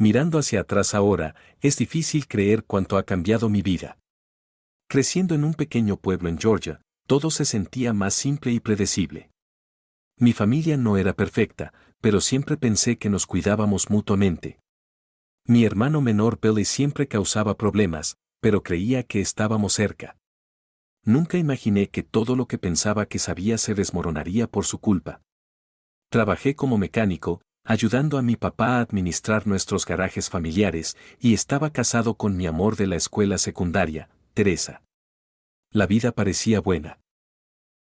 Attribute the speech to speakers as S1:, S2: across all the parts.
S1: Mirando hacia atrás ahora, es difícil creer cuánto ha cambiado mi vida. Creciendo en un pequeño pueblo en Georgia, todo se sentía más simple y predecible. Mi familia no era perfecta, pero siempre pensé que nos cuidábamos mutuamente. Mi hermano menor Billy siempre causaba problemas, pero creía que estábamos cerca. Nunca imaginé que todo lo que pensaba que sabía se desmoronaría por su culpa. Trabajé como mecánico, ayudando a mi papá a administrar nuestros garajes familiares, y estaba casado con mi amor de la escuela secundaria, Teresa. La vida parecía buena.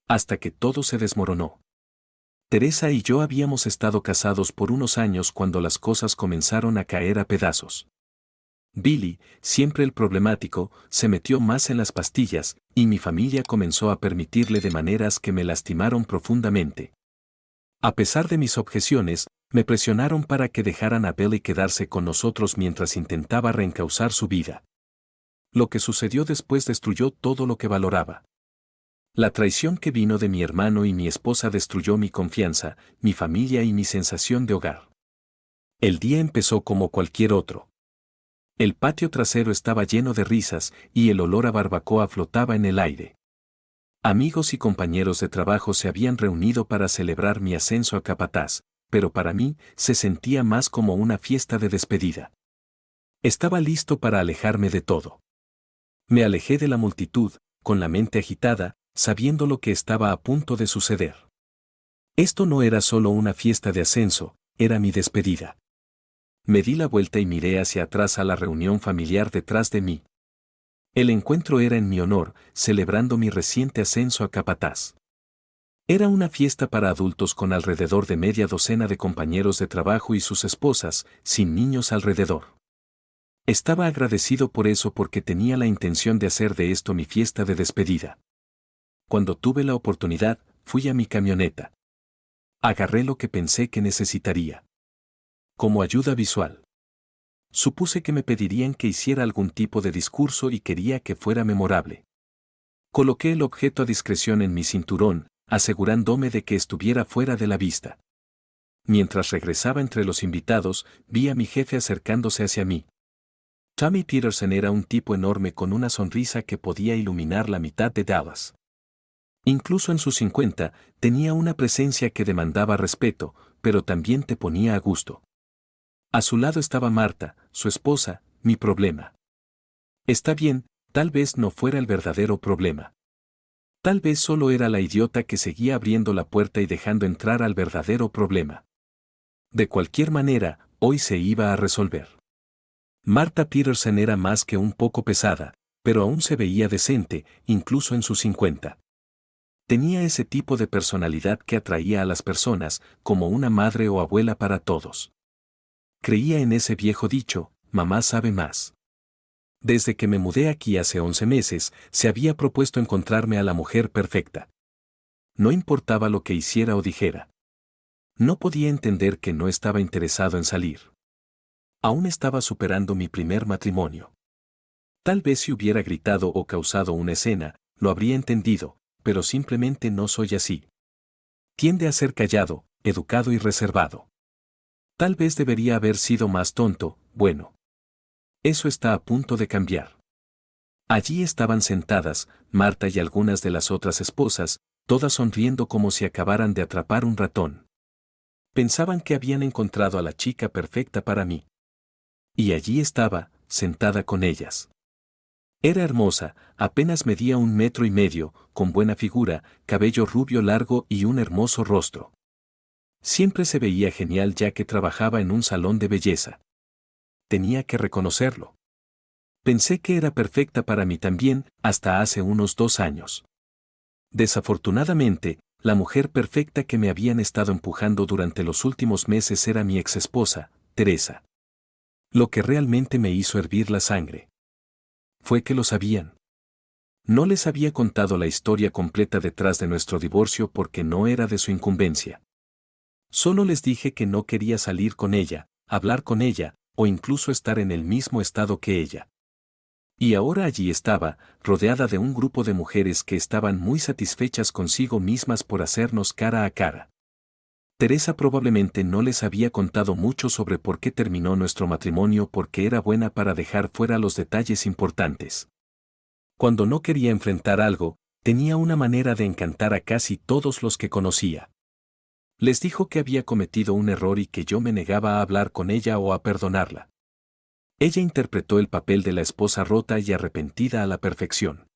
S1: Hasta que todo se desmoronó. Teresa y yo habíamos estado casados por unos años cuando las cosas comenzaron a caer a pedazos. Billy, siempre el problemático, se metió más en las pastillas, y mi familia comenzó a permitirle de maneras que me lastimaron profundamente. A pesar de mis objeciones, me presionaron para que dejaran a Billy quedarse con nosotros mientras intentaba reencauzar su vida. Lo que sucedió después destruyó todo lo que valoraba. La traición que vino de mi hermano y mi esposa destruyó mi confianza, mi familia y mi sensación de hogar. El día empezó como cualquier otro. El patio trasero estaba lleno de risas y el olor a barbacoa flotaba en el aire. Amigos y compañeros de trabajo se habían reunido para celebrar mi ascenso a capataz, pero para mí se sentía más como una fiesta de despedida. Estaba listo para alejarme de todo. Me alejé de la multitud, con la mente agitada, sabiendo lo que estaba a punto de suceder. Esto no era solo una fiesta de ascenso, era mi despedida. Me di la vuelta y miré hacia atrás a la reunión familiar detrás de mí. El encuentro era en mi honor, celebrando mi reciente ascenso a capataz. Era una fiesta para adultos con alrededor de media docena de compañeros de trabajo y sus esposas, sin niños alrededor. Estaba agradecido por eso porque tenía la intención de hacer de esto mi fiesta de despedida. Cuando tuve la oportunidad, fui a mi camioneta. Agarré lo que pensé que necesitaría. Como ayuda visual. Supuse que me pedirían que hiciera algún tipo de discurso y quería que fuera memorable. Coloqué el objeto a discreción en mi cinturón, asegurándome de que estuviera fuera de la vista. Mientras regresaba entre los invitados, vi a mi jefe acercándose hacia mí. Tommy Peterson era un tipo enorme con una sonrisa que podía iluminar la mitad de Dallas. Incluso en sus 50, tenía una presencia que demandaba respeto, pero también te ponía a gusto. A su lado estaba Marta, su esposa, mi problema. Está bien, tal vez no fuera el verdadero problema. Tal vez solo era la idiota que seguía abriendo la puerta y dejando entrar al verdadero problema. De cualquier manera, hoy se iba a resolver. Marta Peterson era más que un poco pesada, pero aún se veía decente, incluso en sus 50. Tenía ese tipo de personalidad que atraía a las personas, como una madre o abuela para todos. Creía en ese viejo dicho, mamá sabe más. Desde que me mudé aquí hace 11 meses, se había propuesto encontrarme a la mujer perfecta. No importaba lo que hiciera o dijera. No podía entender que no estaba interesado en salir. Aún estaba superando mi primer matrimonio. Tal vez si hubiera gritado o causado una escena, lo habría entendido, pero simplemente no soy así. Tiende a ser callado, educado y reservado. Tal vez debería haber sido más tonto, bueno. Eso está a punto de cambiar. Allí estaban sentadas, Marta y algunas de las otras esposas, todas sonriendo como si acabaran de atrapar un ratón. Pensaban que habían encontrado a la chica perfecta para mí. Y allí estaba, sentada con ellas. Era hermosa, apenas medía 1,5 metros, con buena figura, cabello rubio largo y un hermoso rostro. Siempre se veía genial ya que trabajaba en un salón de belleza. Tenía que reconocerlo. Pensé que era perfecta para mí también, hasta hace unos 2 años. Desafortunadamente, la mujer perfecta que me habían estado empujando durante los últimos meses era mi exesposa, Teresa. Lo que realmente me hizo hervir la sangre fue que lo sabían. No les había contado la historia completa detrás de nuestro divorcio porque no era de su incumbencia. Solo les dije que no quería salir con ella, hablar con ella, o incluso estar en el mismo estado que ella. Y ahora allí estaba, rodeada de un grupo de mujeres que estaban muy satisfechas consigo mismas por hacernos cara a cara. Teresa probablemente no les había contado mucho sobre por qué terminó nuestro matrimonio porque era buena para dejar fuera los detalles importantes. Cuando no quería enfrentar algo, tenía una manera de encantar a casi todos los que conocía. Les dijo que había cometido un error y que yo me negaba a hablar con ella o a perdonarla. Ella interpretó el papel de la esposa rota y arrepentida a la perfección.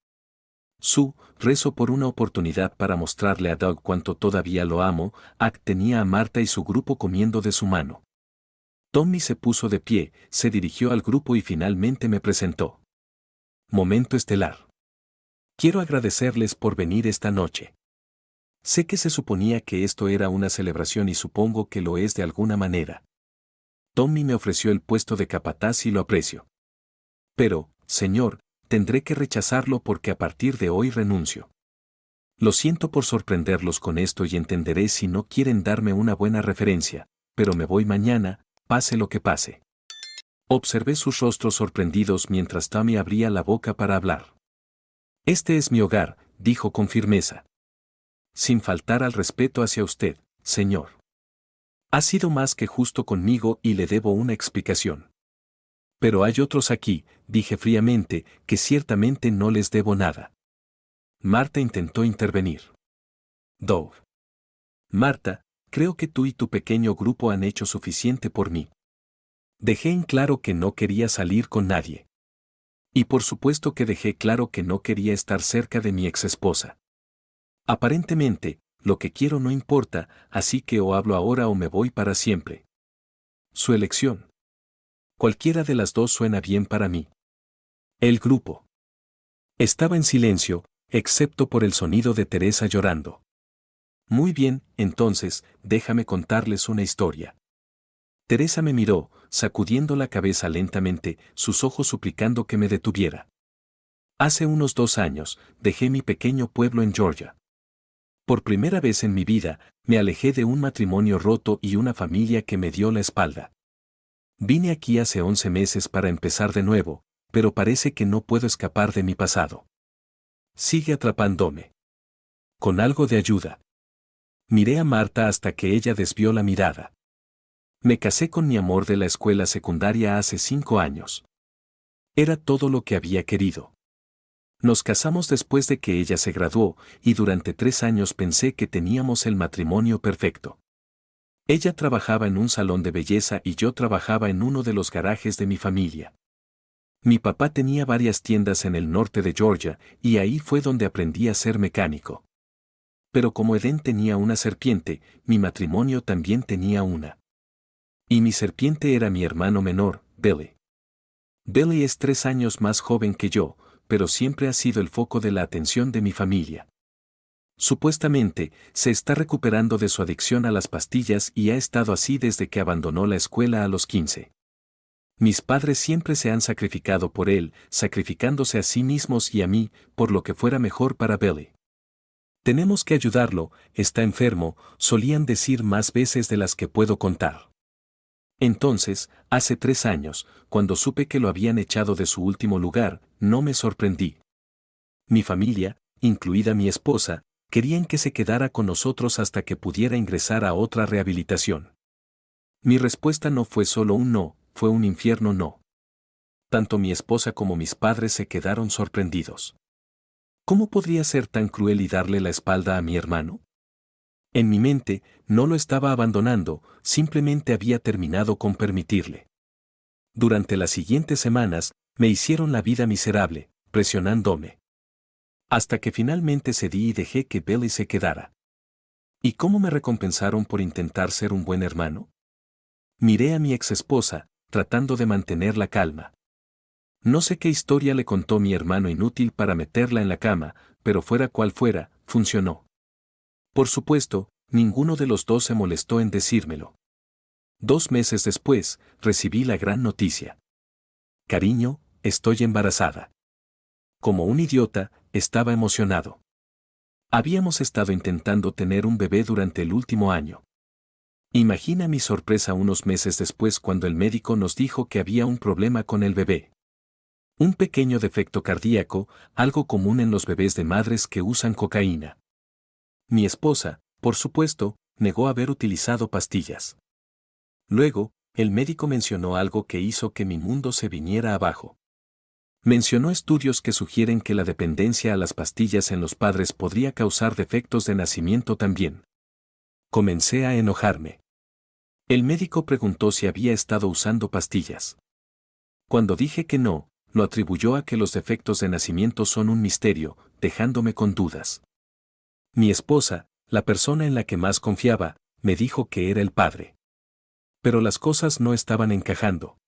S1: Rezo por una oportunidad para mostrarle a Doug cuánto todavía lo amo. Tenía a Marta y su grupo comiendo de su mano. Tommy se puso de pie, se dirigió al grupo y finalmente me presentó. Momento estelar. Quiero agradecerles por venir esta noche. Sé que se suponía que esto era una celebración y supongo que lo es de alguna manera. Tommy me ofreció el puesto de capataz y lo aprecio. Pero, señor, tendré que rechazarlo porque a partir de hoy renuncio. Lo siento por sorprenderlos con esto y entenderé si no quieren darme una buena referencia, pero me voy mañana, pase lo que pase. Observé sus rostros sorprendidos mientras Tommy abría la boca para hablar. Este es mi hogar, dijo con firmeza. Sin faltar al respeto hacia usted, señor. Ha sido más que justo conmigo y le debo una explicación. Pero hay otros aquí, dije fríamente, que ciertamente no les debo nada. Marta intentó intervenir. Doug. Marta, creo que tú y tu pequeño grupo han hecho suficiente por mí. Dejé en claro que no quería salir con nadie. Y por supuesto que dejé claro que no quería estar cerca de mi exesposa. Aparentemente, lo que quiero no importa, así que o hablo ahora o me voy para siempre. Su elección. Cualquiera de las dos suena bien para mí. El grupo. Estaba en silencio, excepto por el sonido de Teresa llorando. Muy bien, entonces, déjame contarles una historia. Teresa me miró, sacudiendo la cabeza lentamente, sus ojos suplicando que me detuviera. Hace unos 2 años, dejé mi pequeño pueblo en Georgia. Por primera vez en mi vida, me alejé de un matrimonio roto y una familia que me dio la espalda. Vine aquí hace 11 meses para empezar de nuevo, pero parece que no puedo escapar de mi pasado. Sigue atrapándome. Con algo de ayuda. Miré a Marta hasta que ella desvió la mirada. Me casé con mi amor de la escuela secundaria hace 5 años. Era todo lo que había querido. Nos casamos después de que ella se graduó, y durante 3 años pensé que teníamos el matrimonio perfecto. Ella trabajaba en un salón de belleza y yo trabajaba en uno de los garajes de mi familia. Mi papá tenía varias tiendas en el norte de Georgia, y ahí fue donde aprendí a ser mecánico. Pero como Edén tenía una serpiente, mi matrimonio también tenía una. Y mi serpiente era mi hermano menor, Billy. Billy es 3 años más joven que yo, pero siempre ha sido el foco de la atención de mi familia. Supuestamente, se está recuperando de su adicción a las pastillas y ha estado así desde que abandonó la escuela a los 15. Mis padres siempre se han sacrificado por él, sacrificándose a sí mismos y a mí, por lo que fuera mejor para Billy. Tenemos que ayudarlo, está enfermo, solían decir más veces de las que puedo contar. Entonces, hace 3 años, cuando supe que lo habían echado de su último lugar, no me sorprendí. Mi familia, incluida mi esposa, querían que se quedara con nosotros hasta que pudiera ingresar a otra rehabilitación. Mi respuesta no fue solo un no, fue un infierno no. Tanto mi esposa como mis padres se quedaron sorprendidos. ¿Cómo podría ser tan cruel y darle la espalda a mi hermano? En mi mente, no lo estaba abandonando, simplemente había terminado con permitirle. Durante las siguientes semanas, me hicieron la vida miserable, presionándome. Hasta que finalmente cedí y dejé que Billy se quedara. ¿Y cómo me recompensaron por intentar ser un buen hermano? Miré a mi exesposa, tratando de mantener la calma. No sé qué historia le contó mi hermano inútil para meterla en la cama, pero fuera cual fuera, funcionó. Por supuesto, ninguno de los dos se molestó en decírmelo. 2 meses después, recibí la gran noticia. Cariño, estoy embarazada. Como un idiota, estaba emocionado. Habíamos estado intentando tener un bebé durante el último año. Imagina mi sorpresa unos meses después cuando el médico nos dijo que había un problema con el bebé. Un pequeño defecto cardíaco, algo común en los bebés de madres que usan cocaína. Mi esposa, por supuesto, negó haber utilizado pastillas. Luego, el médico mencionó algo que hizo que mi mundo se viniera abajo. Mencionó estudios que sugieren que la dependencia a las pastillas en los padres podría causar defectos de nacimiento también. Comencé a enojarme. El médico preguntó si había estado usando pastillas. Cuando dije que no, lo atribuyó a que los defectos de nacimiento son un misterio, dejándome con dudas. Mi esposa, la persona en la que más confiaba, me dijo que era el padre. Pero las cosas no estaban encajando.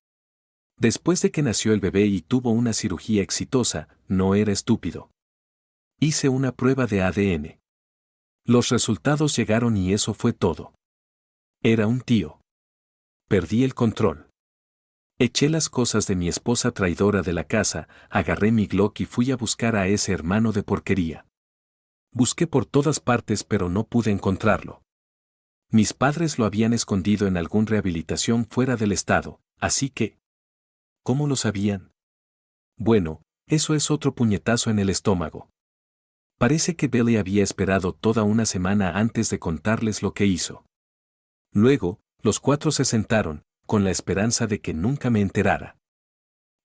S1: Después de que nació el bebé y tuvo una cirugía exitosa, no era estúpido. Hice una prueba de ADN. Los resultados llegaron y eso fue todo. Era un tío. Perdí el control. Eché las cosas de mi esposa traidora de la casa, agarré mi Glock y fui a buscar a ese hermano de porquería. Busqué por todas partes pero no pude encontrarlo. Mis padres lo habían escondido en algún rehabilitación fuera del estado, así que... ¿Cómo lo sabían? Bueno, eso es otro puñetazo en el estómago. Parece que Billy había esperado toda una semana antes de contarles lo que hizo. Luego, los cuatro se sentaron, con la esperanza de que nunca me enterara.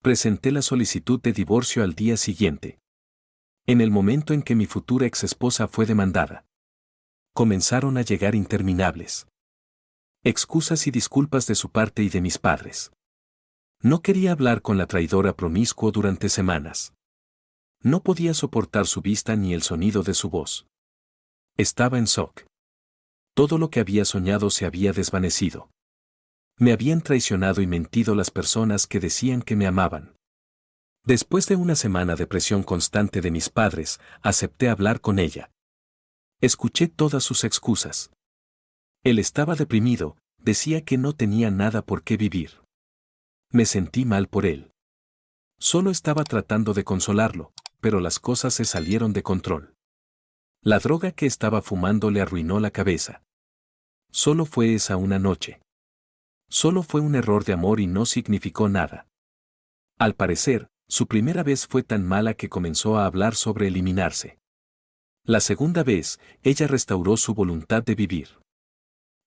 S1: Presenté la solicitud de divorcio al día siguiente. En el momento en que mi futura exesposa fue demandada. Comenzaron a llegar interminables excusas y disculpas de su parte y de mis padres. No quería hablar con la traidora promiscuo durante semanas. No podía soportar su vista ni el sonido de su voz. Estaba en shock. Todo lo que había soñado se había desvanecido. Me habían traicionado y mentido las personas que decían que me amaban. Después de una semana de presión constante de mis padres, acepté hablar con ella. Escuché todas sus excusas. Él estaba deprimido, decía que no tenía nada por qué vivir. Me sentí mal por él. Solo estaba tratando de consolarlo, pero las cosas se salieron de control. La droga que estaba fumando le arruinó la cabeza. Solo fue esa una noche. Solo fue un error de amor y no significó nada. Al parecer, su primera vez fue tan mala que comenzó a hablar sobre eliminarse. La segunda vez, ella restauró su voluntad de vivir.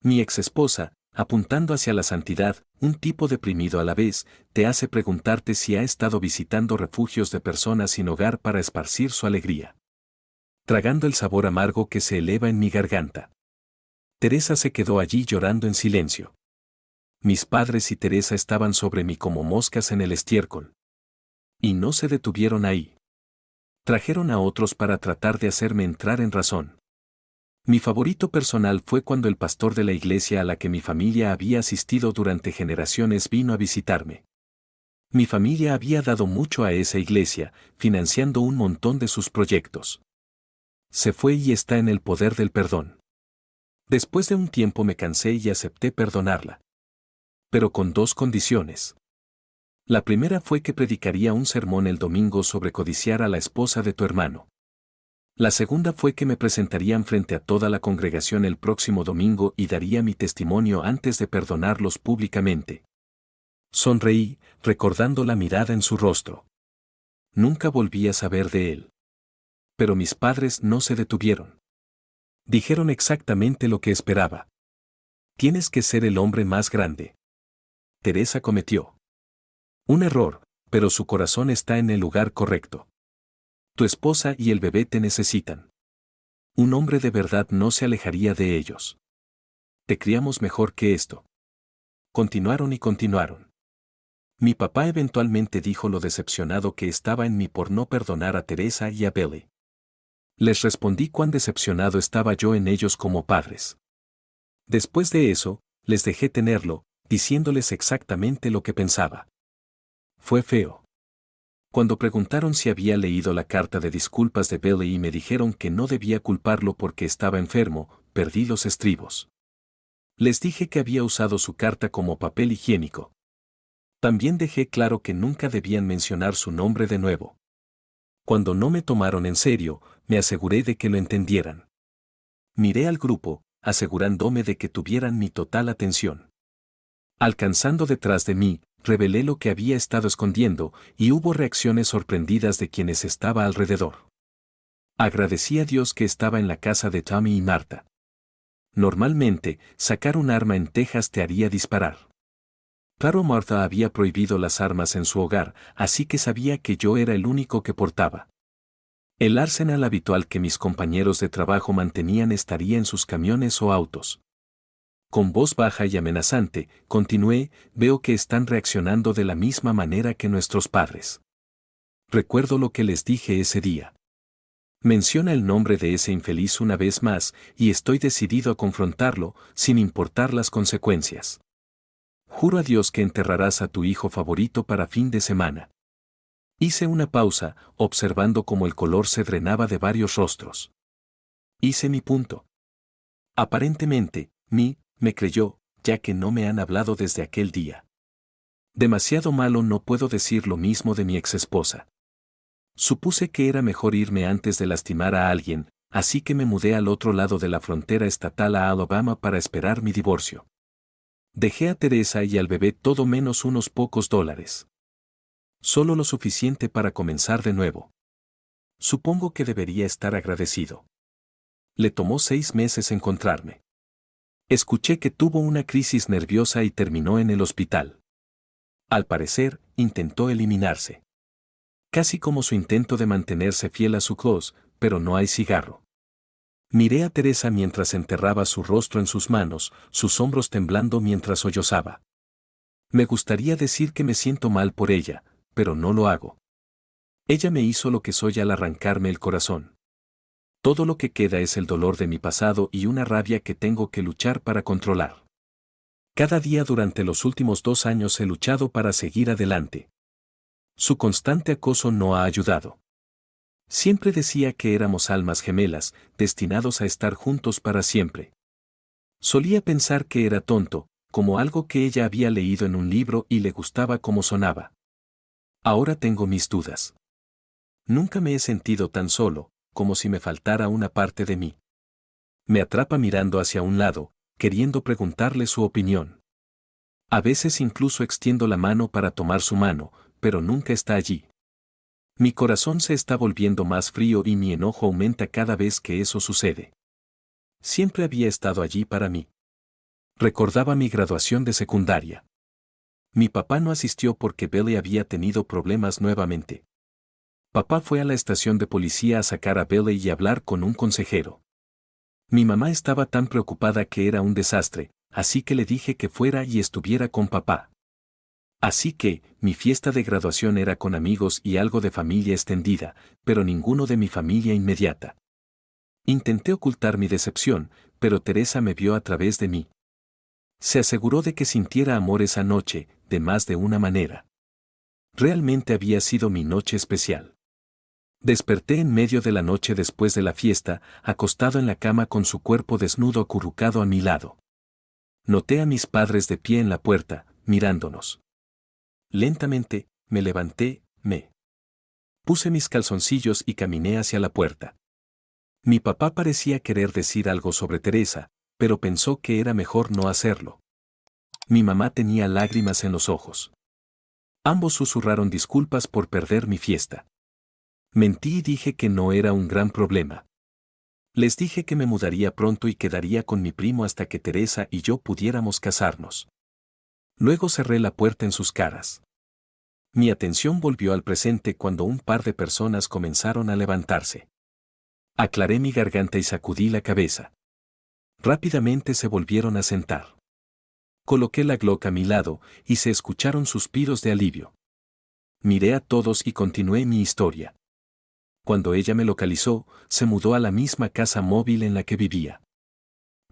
S1: Mi exesposa, apuntando hacia la santidad, un tipo deprimido a la vez, te hace preguntarte si ha estado visitando refugios de personas sin hogar para esparcir su alegría. Tragando el sabor amargo que se eleva en mi garganta. Teresa se quedó allí llorando en silencio. Mis padres y Teresa estaban sobre mí como moscas en el estiércol. Y no se detuvieron ahí. Trajeron a otros para tratar de hacerme entrar en razón. Mi favorito personal fue cuando el pastor de la iglesia a la que mi familia había asistido durante generaciones vino a visitarme. Mi familia había dado mucho a esa iglesia, financiando un montón de sus proyectos. Se fue y está en el poder del perdón. Después de un tiempo me cansé y acepté perdonarla. Pero con dos condiciones. La primera fue que predicaría un sermón el domingo sobre codiciar a la esposa de tu hermano. La segunda fue que me presentarían frente a toda la congregación el próximo domingo y daría mi testimonio antes de perdonarlos públicamente. Sonreí, recordando la mirada en su rostro. Nunca volví a saber de él. Pero mis padres no se detuvieron. Dijeron exactamente lo que esperaba. Tienes que ser el hombre más grande. Teresa cometió un error, pero su corazón está en el lugar correcto. Tu esposa y el bebé te necesitan. Un hombre de verdad no se alejaría de ellos. Te criamos mejor que esto. Continuaron y continuaron. Mi papá eventualmente dijo lo decepcionado que estaba en mí por no perdonar a Teresa y a Billy. Les respondí cuán decepcionado estaba yo en ellos como padres. Después de eso, les dejé tenerlo, diciéndoles exactamente lo que pensaba. Fue feo. Cuando preguntaron si había leído la carta de disculpas de Billy y me dijeron que no debía culparlo porque estaba enfermo, perdí los estribos. Les dije que había usado su carta como papel higiénico. También dejé claro que nunca debían mencionar su nombre de nuevo. Cuando no me tomaron en serio, me aseguré de que lo entendieran. Miré al grupo, asegurándome de que tuvieran mi total atención. Alcanzando detrás de mí, revelé lo que había estado escondiendo, y hubo reacciones sorprendidas de quienes estaba alrededor. Agradecí a Dios que estaba en la casa de Tommy y Marta. Normalmente, sacar un arma en Texas te haría disparar. Claro, Martha había prohibido las armas en su hogar, así que sabía que yo era el único que portaba. El arsenal habitual que mis compañeros de trabajo mantenían estaría en sus camiones o autos. Con voz baja y amenazante, continué, veo que están reaccionando de la misma manera que nuestros padres. Recuerdo lo que les dije ese día. Menciona el nombre de ese infeliz una vez más, y estoy decidido a confrontarlo, sin importar las consecuencias. Juro a Dios que enterrarás a tu hijo favorito para fin de semana. Hice una pausa, observando cómo el color se drenaba de varios rostros. Hice mi punto. Aparentemente, me creyó, ya que no me han hablado desde aquel día. Demasiado malo, no puedo decir lo mismo de mi exesposa. Supuse que era mejor irme antes de lastimar a alguien, así que me mudé al otro lado de la frontera estatal a Alabama para esperar mi divorcio. Dejé a Teresa y al bebé todo menos unos pocos dólares. Solo lo suficiente para comenzar de nuevo. Supongo que debería estar agradecido. Le tomó 6 meses encontrarme. Escuché que tuvo una crisis nerviosa y terminó en el hospital. Al parecer, intentó eliminarse. Casi como su intento de mantenerse fiel a su close, pero no hay cigarro. Miré a Teresa mientras enterraba su rostro en sus manos, sus hombros temblando mientras sollozaba. Me gustaría decir que me siento mal por ella, pero no lo hago. Ella me hizo lo que soy al arrancarme el corazón. Todo lo que queda es el dolor de mi pasado y una rabia que tengo que luchar para controlar. Cada día durante los últimos 2 años he luchado para seguir adelante. Su constante acoso no ha ayudado. Siempre decía que éramos almas gemelas, destinados a estar juntos para siempre. Solía pensar que era tonto, como algo que ella había leído en un libro y le gustaba cómo sonaba. Ahora tengo mis dudas. Nunca me he sentido tan solo, como si me faltara una parte de mí. Me atrapa mirando hacia un lado, queriendo preguntarle su opinión. A veces incluso extiendo la mano para tomar su mano, pero nunca está allí. Mi corazón se está volviendo más frío y mi enojo aumenta cada vez que eso sucede. Siempre había estado allí para mí. Recordaba mi graduación de secundaria. Mi papá no asistió porque Billy había tenido problemas nuevamente. Papá fue a la estación de policía a sacar a Billy y hablar con un consejero. Mi mamá estaba tan preocupada que era un desastre, así que le dije que fuera y estuviera con papá. Así que, mi fiesta de graduación era con amigos y algo de familia extendida, pero ninguno de mi familia inmediata. Intenté ocultar mi decepción, pero Teresa me vio a través de mí. Se aseguró de que sintiera amor esa noche, de más de una manera. Realmente había sido mi noche especial. Desperté en medio de la noche después de la fiesta, acostado en la cama con su cuerpo desnudo acurrucado a mi lado. Noté a mis padres de pie en la puerta, mirándonos. Lentamente, me levanté, puse mis calzoncillos y caminé hacia la puerta. Mi papá parecía querer decir algo sobre Teresa, pero pensó que era mejor no hacerlo. Mi mamá tenía lágrimas en los ojos. Ambos susurraron disculpas por perder mi fiesta. Mentí y dije que no era un gran problema. Les dije que me mudaría pronto y quedaría con mi primo hasta que Teresa y yo pudiéramos casarnos. Luego cerré la puerta en sus caras. Mi atención volvió al presente cuando un par de personas comenzaron a levantarse. Aclaré mi garganta y sacudí la cabeza. Rápidamente se volvieron a sentar. Coloqué la Glock a mi lado y se escucharon suspiros de alivio. Miré a todos y continué mi historia. Cuando ella me localizó, se mudó a la misma casa móvil en la que vivía.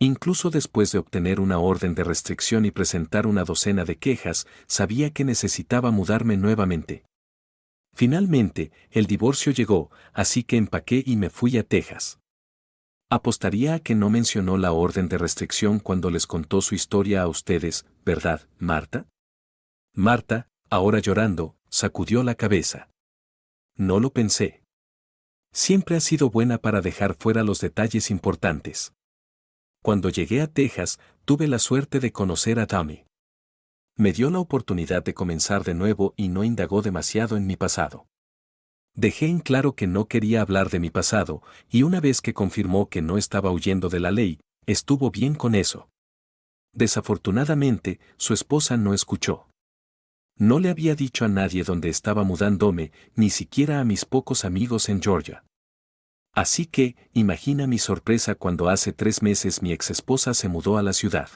S1: Incluso después de obtener una orden de restricción y presentar una docena de quejas, sabía que necesitaba mudarme nuevamente. Finalmente, el divorcio llegó, así que empaqué y me fui a Texas. Apostaría a que no mencionó la orden de restricción cuando les contó su historia a ustedes, ¿verdad, Marta? Marta, ahora llorando, sacudió la cabeza. No lo pensé. Siempre ha sido buena para dejar fuera los detalles importantes. Cuando llegué a Texas, tuve la suerte de conocer a Tommy. Me dio la oportunidad de comenzar de nuevo y no indagó demasiado en mi pasado. Dejé en claro que no quería hablar de mi pasado, y una vez que confirmó que no estaba huyendo de la ley, estuvo bien con eso. Desafortunadamente, su esposa no escuchó. No le había dicho a nadie dónde estaba mudándome, ni siquiera a mis pocos amigos en Georgia. Así que, imagina mi sorpresa cuando hace 3 meses mi exesposa se mudó a la ciudad.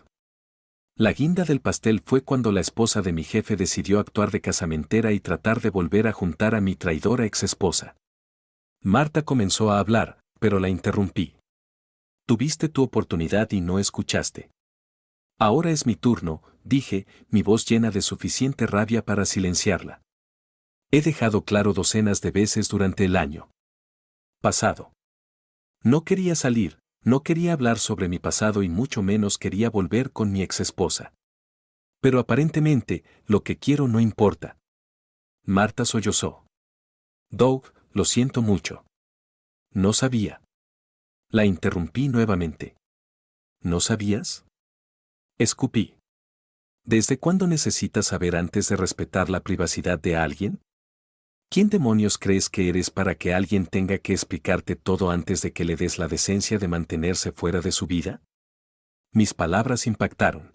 S1: La guinda del pastel fue cuando la esposa de mi jefe decidió actuar de casamentera y tratar de volver a juntar a mi traidora exesposa. Marta comenzó a hablar, pero la interrumpí. Tuviste tu oportunidad y no escuchaste. Ahora es mi turno, dije, mi voz llena de suficiente rabia para silenciarla. He dejado claro docenas de veces durante el año pasado. No quería salir, no quería hablar sobre mi pasado y mucho menos quería volver con mi exesposa. Pero aparentemente, lo que quiero no importa. Marta sollozó. Doug, lo siento mucho. No sabía. La interrumpí nuevamente. ¿No sabías? Escupí. ¿Desde cuándo necesitas saber antes de respetar la privacidad de alguien? ¿Quién demonios crees que eres para que alguien tenga que explicarte todo antes de que le des la decencia de mantenerse fuera de su vida? Mis palabras impactaron.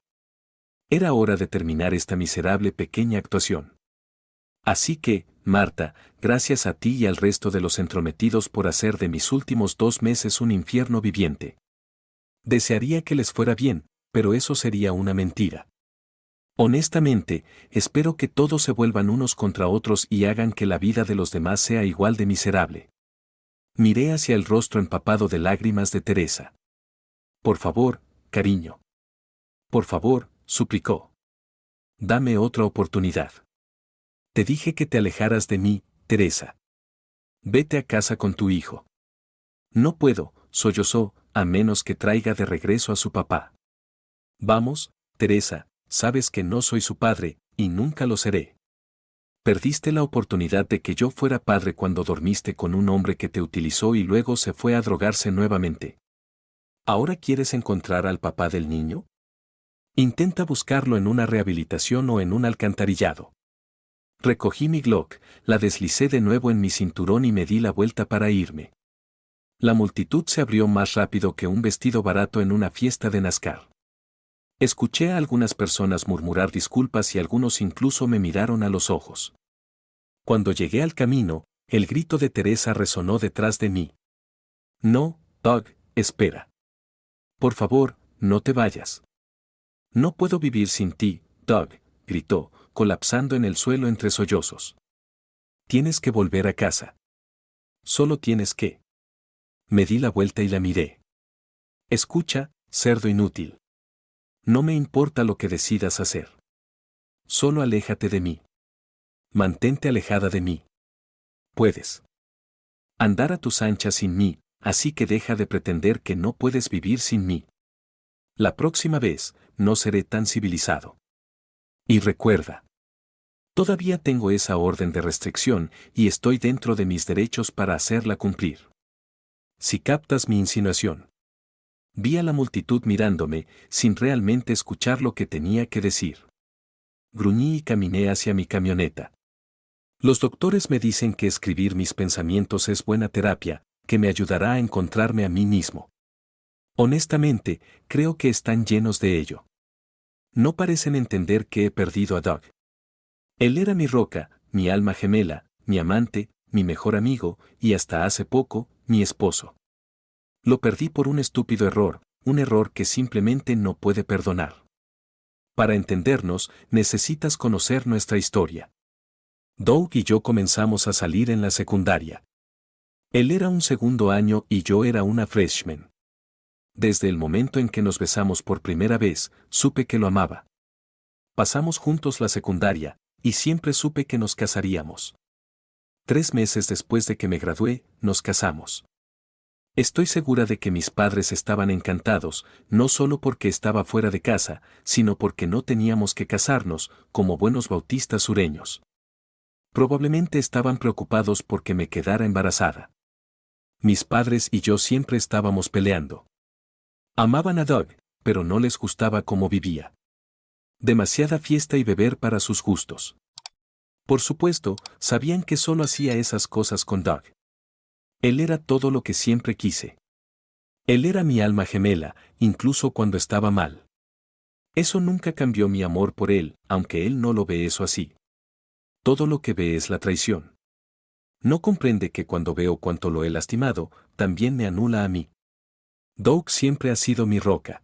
S1: Era hora de terminar esta miserable pequeña actuación. Así que, Marta, gracias a ti y al resto de los entrometidos por hacer de mis últimos 2 meses un infierno viviente. Desearía que les fuera bien, pero eso sería una mentira. Honestamente, espero que todos se vuelvan unos contra otros y hagan que la vida de los demás sea igual de miserable. Miré hacia el rostro empapado de lágrimas de Teresa. Por favor, cariño. Por favor, suplicó. Dame otra oportunidad. Te dije que te alejaras de mí, Teresa. Vete a casa con tu hijo. No puedo, sollozó, a menos que traiga de regreso a su papá. Vamos, Teresa, sabes que no soy su padre, y nunca lo seré. Perdiste la oportunidad de que yo fuera padre cuando dormiste con un hombre que te utilizó y luego se fue a drogarse nuevamente. ¿Ahora quieres encontrar al papá del niño? Intenta buscarlo en una rehabilitación o en un alcantarillado. Recogí mi Glock, la deslicé de nuevo en mi cinturón y me di la vuelta para irme. La multitud se abrió más rápido que un vestido barato en una fiesta de NASCAR. Escuché a algunas personas murmurar disculpas y algunos incluso me miraron a los ojos. Cuando llegué al camino, el grito de Teresa resonó detrás de mí. No, Doug, espera. Por favor, no te vayas. No puedo vivir sin ti, Doug, gritó, colapsando en el suelo entre sollozos. Tienes que volver a casa. Solo tienes que. Me di la vuelta y la miré. Escucha, cerdo inútil. No me importa lo que decidas hacer. Solo aléjate de mí. Mantente alejada de mí. Puedes andar a tus anchas sin mí, así que deja de pretender que no puedes vivir sin mí. La próxima vez, no seré tan civilizado. Y recuerda. Todavía tengo esa orden de restricción y estoy dentro de mis derechos para hacerla cumplir. Si captas mi insinuación. Vi a la multitud mirándome, sin realmente escuchar lo que tenía que decir. Gruñí y caminé hacia mi camioneta. Los doctores me dicen que escribir mis pensamientos es buena terapia, que me ayudará a encontrarme a mí mismo. Honestamente, creo que están llenos de ello. No parecen entender que he perdido a Doug. Él era mi roca, mi alma gemela, mi amante, mi mejor amigo, y hasta hace poco, mi esposo. Lo perdí por un estúpido error, un error que simplemente no puede perdonar. Para entendernos, necesitas conocer nuestra historia. Doug y yo comenzamos a salir en la secundaria. Él era un segundo año y yo era una freshman. Desde el momento en que nos besamos por primera vez, supe que lo amaba. Pasamos juntos la secundaria, y siempre supe que nos casaríamos. 3 meses después de que me gradué, nos casamos. Estoy segura de que mis padres estaban encantados, no solo porque estaba fuera de casa, sino porque no teníamos que casarnos, como buenos bautistas sureños. Probablemente estaban preocupados porque me quedara embarazada. Mis padres y yo siempre estábamos peleando. Amaban a Doug, pero no les gustaba cómo vivía. Demasiada fiesta y beber para sus gustos. Por supuesto, sabían que solo hacía esas cosas con Doug. Él era todo lo que siempre quise. Él era mi alma gemela, incluso cuando estaba mal. Eso nunca cambió mi amor por él, aunque él no lo ve eso así. Todo lo que ve es la traición. No comprende que cuando veo cuánto lo he lastimado, también me anula a mí. Doug siempre ha sido mi roca.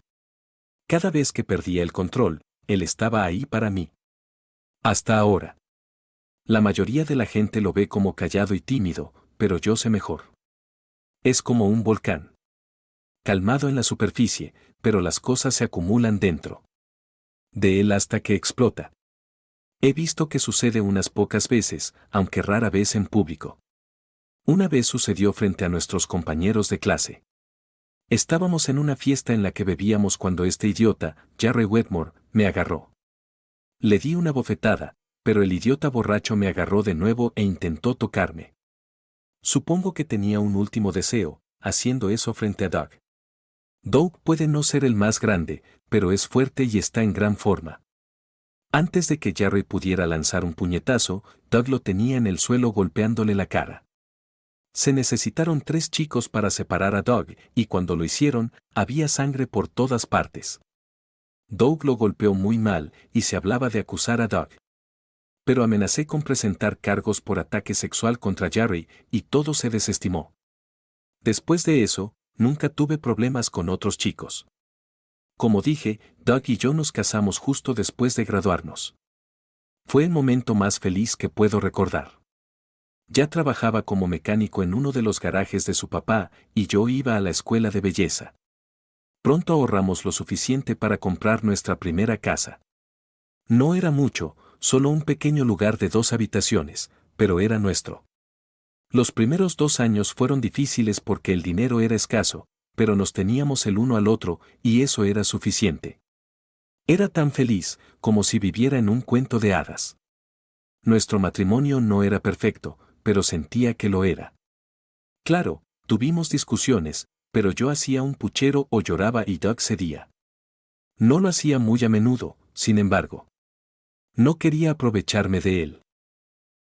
S1: Cada vez que perdía el control, él estaba ahí para mí. Hasta ahora. La mayoría de la gente lo ve como callado y tímido, pero yo sé mejor. Es como un volcán. Calmado en la superficie, pero las cosas se acumulan dentro de él hasta que explota. He visto que sucede unas pocas veces, aunque rara vez en público. Una vez sucedió frente a nuestros compañeros de clase. Estábamos en una fiesta en la que bebíamos cuando este idiota, Jarry Wetmore, me agarró. Le di una bofetada, pero el idiota borracho me agarró de nuevo e intentó tocarme. Supongo que tenía un último deseo, haciendo eso frente a Doug. Doug puede no ser el más grande, pero es fuerte y está en gran forma. Antes de que Jarry pudiera lanzar un puñetazo, Doug lo tenía en el suelo golpeándole la cara. Se necesitaron 3 chicos para separar a Doug, y cuando lo hicieron, había sangre por todas partes. Doug lo golpeó muy mal, y se hablaba de acusar a Doug. Pero amenacé con presentar cargos por ataque sexual contra Jarry, y todo se desestimó. Después de eso, nunca tuve problemas con otros chicos. Como dije, Doug y yo nos casamos justo después de graduarnos. Fue el momento más feliz que puedo recordar. Ya trabajaba como mecánico en uno de los garajes de su papá, y yo iba a la escuela de belleza. Pronto ahorramos lo suficiente para comprar nuestra primera casa. No era mucho, solo un pequeño lugar de 2 habitaciones, pero era nuestro. Los primeros 2 años fueron difíciles porque el dinero era escaso, pero nos teníamos el uno al otro, y eso era suficiente. Era tan feliz, como si viviera en un cuento de hadas. Nuestro matrimonio no era perfecto, pero sentía que lo era. Claro, tuvimos discusiones, pero yo hacía un puchero o lloraba y Doug cedía. No lo hacía muy a menudo, sin embargo. No quería aprovecharme de él.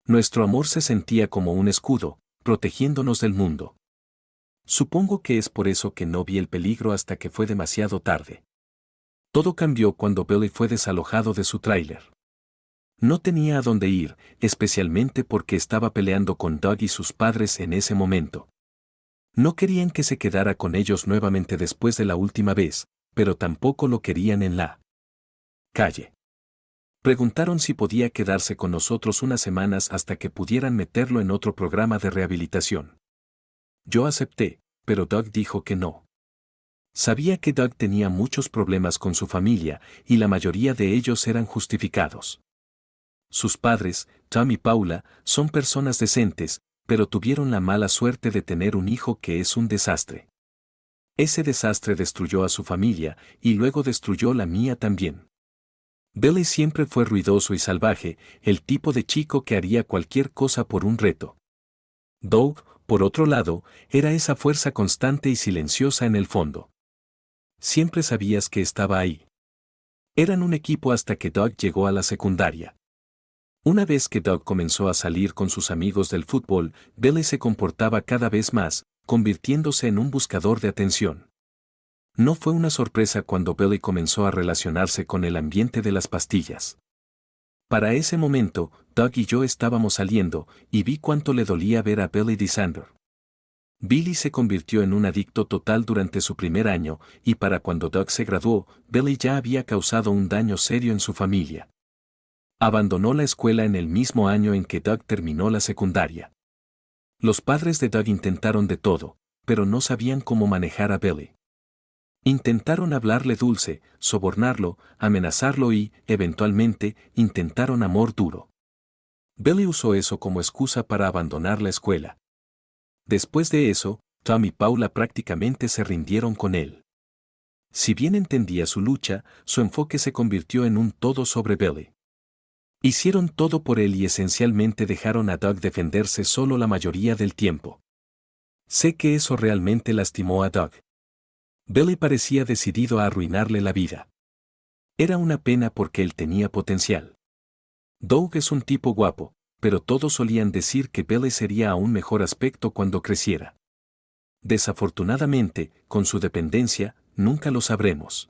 S1: Nuestro amor se sentía como un escudo, protegiéndonos del mundo. Supongo que es por eso que no vi el peligro hasta que fue demasiado tarde. Todo cambió cuando Billy fue desalojado de su tráiler. No tenía a dónde ir, especialmente porque estaba peleando con Doug y sus padres en ese momento. No querían que se quedara con ellos nuevamente después de la última vez, pero tampoco lo querían en la calle. Preguntaron si podía quedarse con nosotros unas semanas hasta que pudieran meterlo en otro programa de rehabilitación. Yo acepté, pero Doug dijo que no. Sabía que Doug tenía muchos problemas con su familia, y la mayoría de ellos eran justificados. Sus padres, Tom y Paula, son personas decentes, pero tuvieron la mala suerte de tener un hijo que es un desastre. Ese desastre destruyó a su familia, y luego destruyó la mía también. Billy siempre fue ruidoso y salvaje, el tipo de chico que haría cualquier cosa por un reto. Doug, por otro lado, era esa fuerza constante y silenciosa en el fondo. Siempre sabías que estaba ahí. Eran un equipo hasta que Doug llegó a la secundaria. Una vez que Doug comenzó a salir con sus amigos del fútbol, Billy se comportaba cada vez más, convirtiéndose en un buscador de atención. No fue una sorpresa cuando Billy comenzó a relacionarse con el ambiente de las pastillas. Para ese momento, Doug y yo estábamos saliendo, y vi cuánto le dolía ver a Billy DeSander. Billy se convirtió en un adicto total durante su primer año, y para cuando Doug se graduó, Billy ya había causado un daño serio en su familia. Abandonó la escuela en el mismo año en que Doug terminó la secundaria. Los padres de Doug intentaron de todo, pero no sabían cómo manejar a Billy. Intentaron hablarle dulce, sobornarlo, amenazarlo y, eventualmente, intentaron amor duro. Billy usó eso como excusa para abandonar la escuela. Después de eso, Tom y Paula prácticamente se rindieron con él. Si bien entendía su lucha, su enfoque se convirtió en un todo sobre Billy. Hicieron todo por él y esencialmente dejaron a Doug defenderse solo la mayoría del tiempo. Sé que eso realmente lastimó a Doug. Billy parecía decidido a arruinarle la vida. Era una pena porque él tenía potencial. Doug es un tipo guapo, pero todos solían decir que Billy sería aún mejor aspecto cuando creciera. Desafortunadamente, con su dependencia, nunca lo sabremos.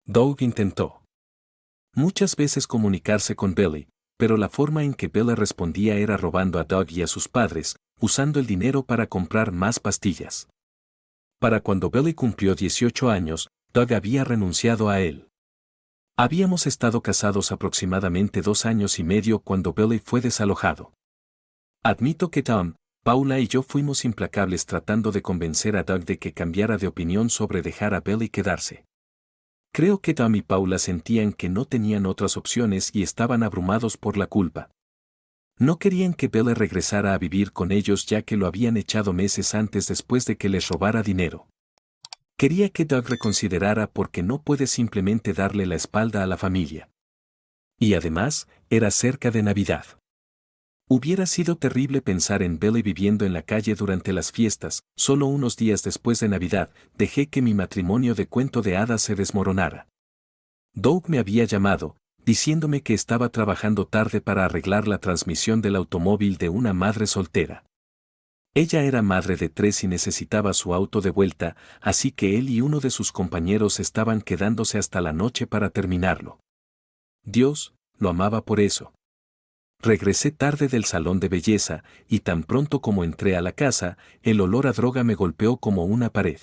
S1: Doug intentó muchas veces comunicarse con Billy, pero la forma en que Billy respondía era robando a Doug y a sus padres, usando el dinero para comprar más pastillas. Para cuando Billy cumplió 18 años, Doug había renunciado a él. Habíamos estado casados aproximadamente 2 años y medio cuando Billy fue desalojado. Admito que Tom, Paula y yo fuimos implacables tratando de convencer a Doug de que cambiara de opinión sobre dejar a Billy quedarse. Creo que Tom y Paula sentían que no tenían otras opciones y estaban abrumados por la culpa. No querían que Billy regresara a vivir con ellos ya que lo habían echado meses antes después de que les robara dinero. Quería que Doug reconsiderara porque no puede simplemente darle la espalda a la familia. Y además, era cerca de Navidad. Hubiera sido terrible pensar en Billy viviendo en la calle durante las fiestas. Solo unos días después de Navidad, dejé que mi matrimonio de cuento de hadas se desmoronara. Doug me había llamado, diciéndome que estaba trabajando tarde para arreglar la transmisión del automóvil de una madre soltera. Ella era madre de 3 y necesitaba su auto de vuelta, así que él y uno de sus compañeros estaban quedándose hasta la noche para terminarlo. Dios, lo amaba por eso. Regresé tarde del salón de belleza, y tan pronto como entré a la casa, el olor a droga me golpeó como una pared.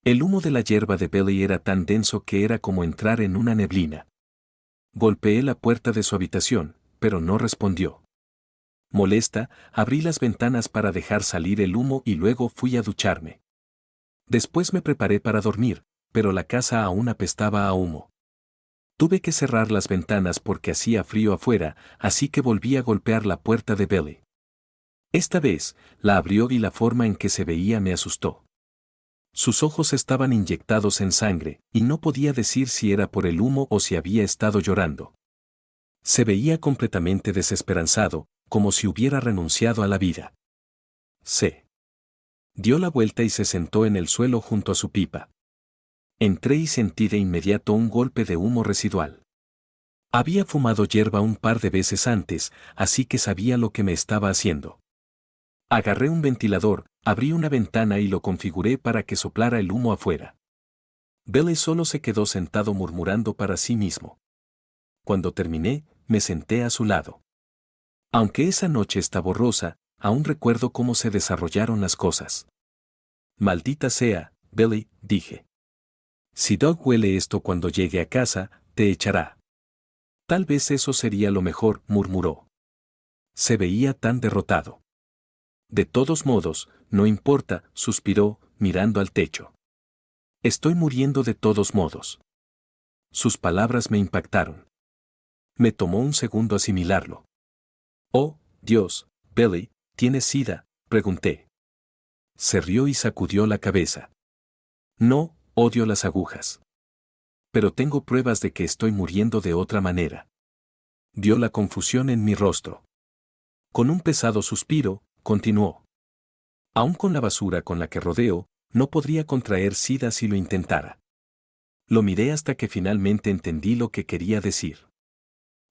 S1: El humo de la hierba de Billy era tan denso que era como entrar en una neblina. Golpeé la puerta de su habitación, pero no respondió. Molesta, abrí las ventanas para dejar salir el humo y luego fui a ducharme. Después me preparé para dormir, pero la casa aún apestaba a humo. Tuve que cerrar las ventanas porque hacía frío afuera, así que volví a golpear la puerta de Billy. Esta vez, la abrió y la forma en que se veía me asustó. Sus ojos estaban inyectados en sangre, y no podía decir si era por el humo o si había estado llorando. Se veía completamente desesperanzado, como si hubiera renunciado a la vida. Se dio la vuelta y se sentó en el suelo junto a su pipa. Entré y sentí de inmediato un golpe de humo residual. Había fumado hierba un par de veces antes, así que sabía lo que me estaba haciendo. Agarré un ventilador, abrí una ventana y lo configuré para que soplara el humo afuera. Billy solo se quedó sentado murmurando para sí mismo. Cuando terminé, me senté a su lado. Aunque esa noche está borrosa, aún recuerdo cómo se desarrollaron las cosas. Maldita sea, Billy, dije. Si Doug huele esto cuando llegue a casa, te echará. Tal vez eso sería lo mejor, murmuró. Se veía tan derrotado. De todos modos, no importa, suspiró, mirando al techo. Estoy muriendo de todos modos. Sus palabras me impactaron. Me tomó un segundo asimilarlo. Oh, Dios, Billy, ¿tienes sida?, pregunté. Se rió y sacudió la cabeza. No, odio las agujas. Pero tengo pruebas de que estoy muriendo de otra manera. Vio la confusión en mi rostro. Con un pesado suspiro, continuó. Aún con la basura con la que rodeo, no podría contraer sida si lo intentara. Lo miré hasta que finalmente entendí lo que quería decir.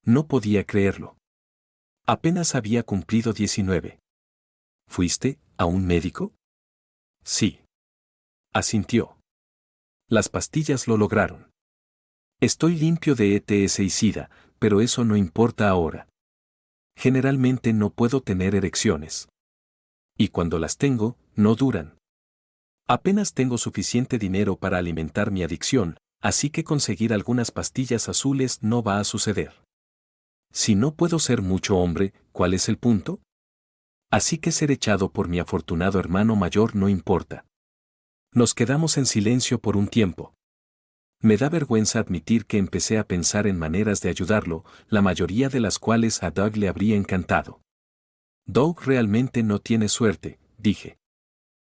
S1: No podía creerlo. Apenas había cumplido 19. ¿Fuiste a un médico? Sí. Asintió. Las pastillas lo lograron. Estoy limpio de ETS y SIDA, pero eso no importa ahora. Generalmente no puedo tener erecciones. Y cuando las tengo, no duran. Apenas tengo suficiente dinero para alimentar mi adicción, así que conseguir algunas pastillas azules no va a suceder. Si no puedo ser mucho hombre, ¿cuál es el punto? Así que ser echado por mi afortunado hermano mayor no importa. Nos quedamos en silencio por un tiempo. Me da vergüenza admitir que empecé a pensar en maneras de ayudarlo, la mayoría de las cuales a Doug le habría encantado. Doug realmente no tiene suerte, dije.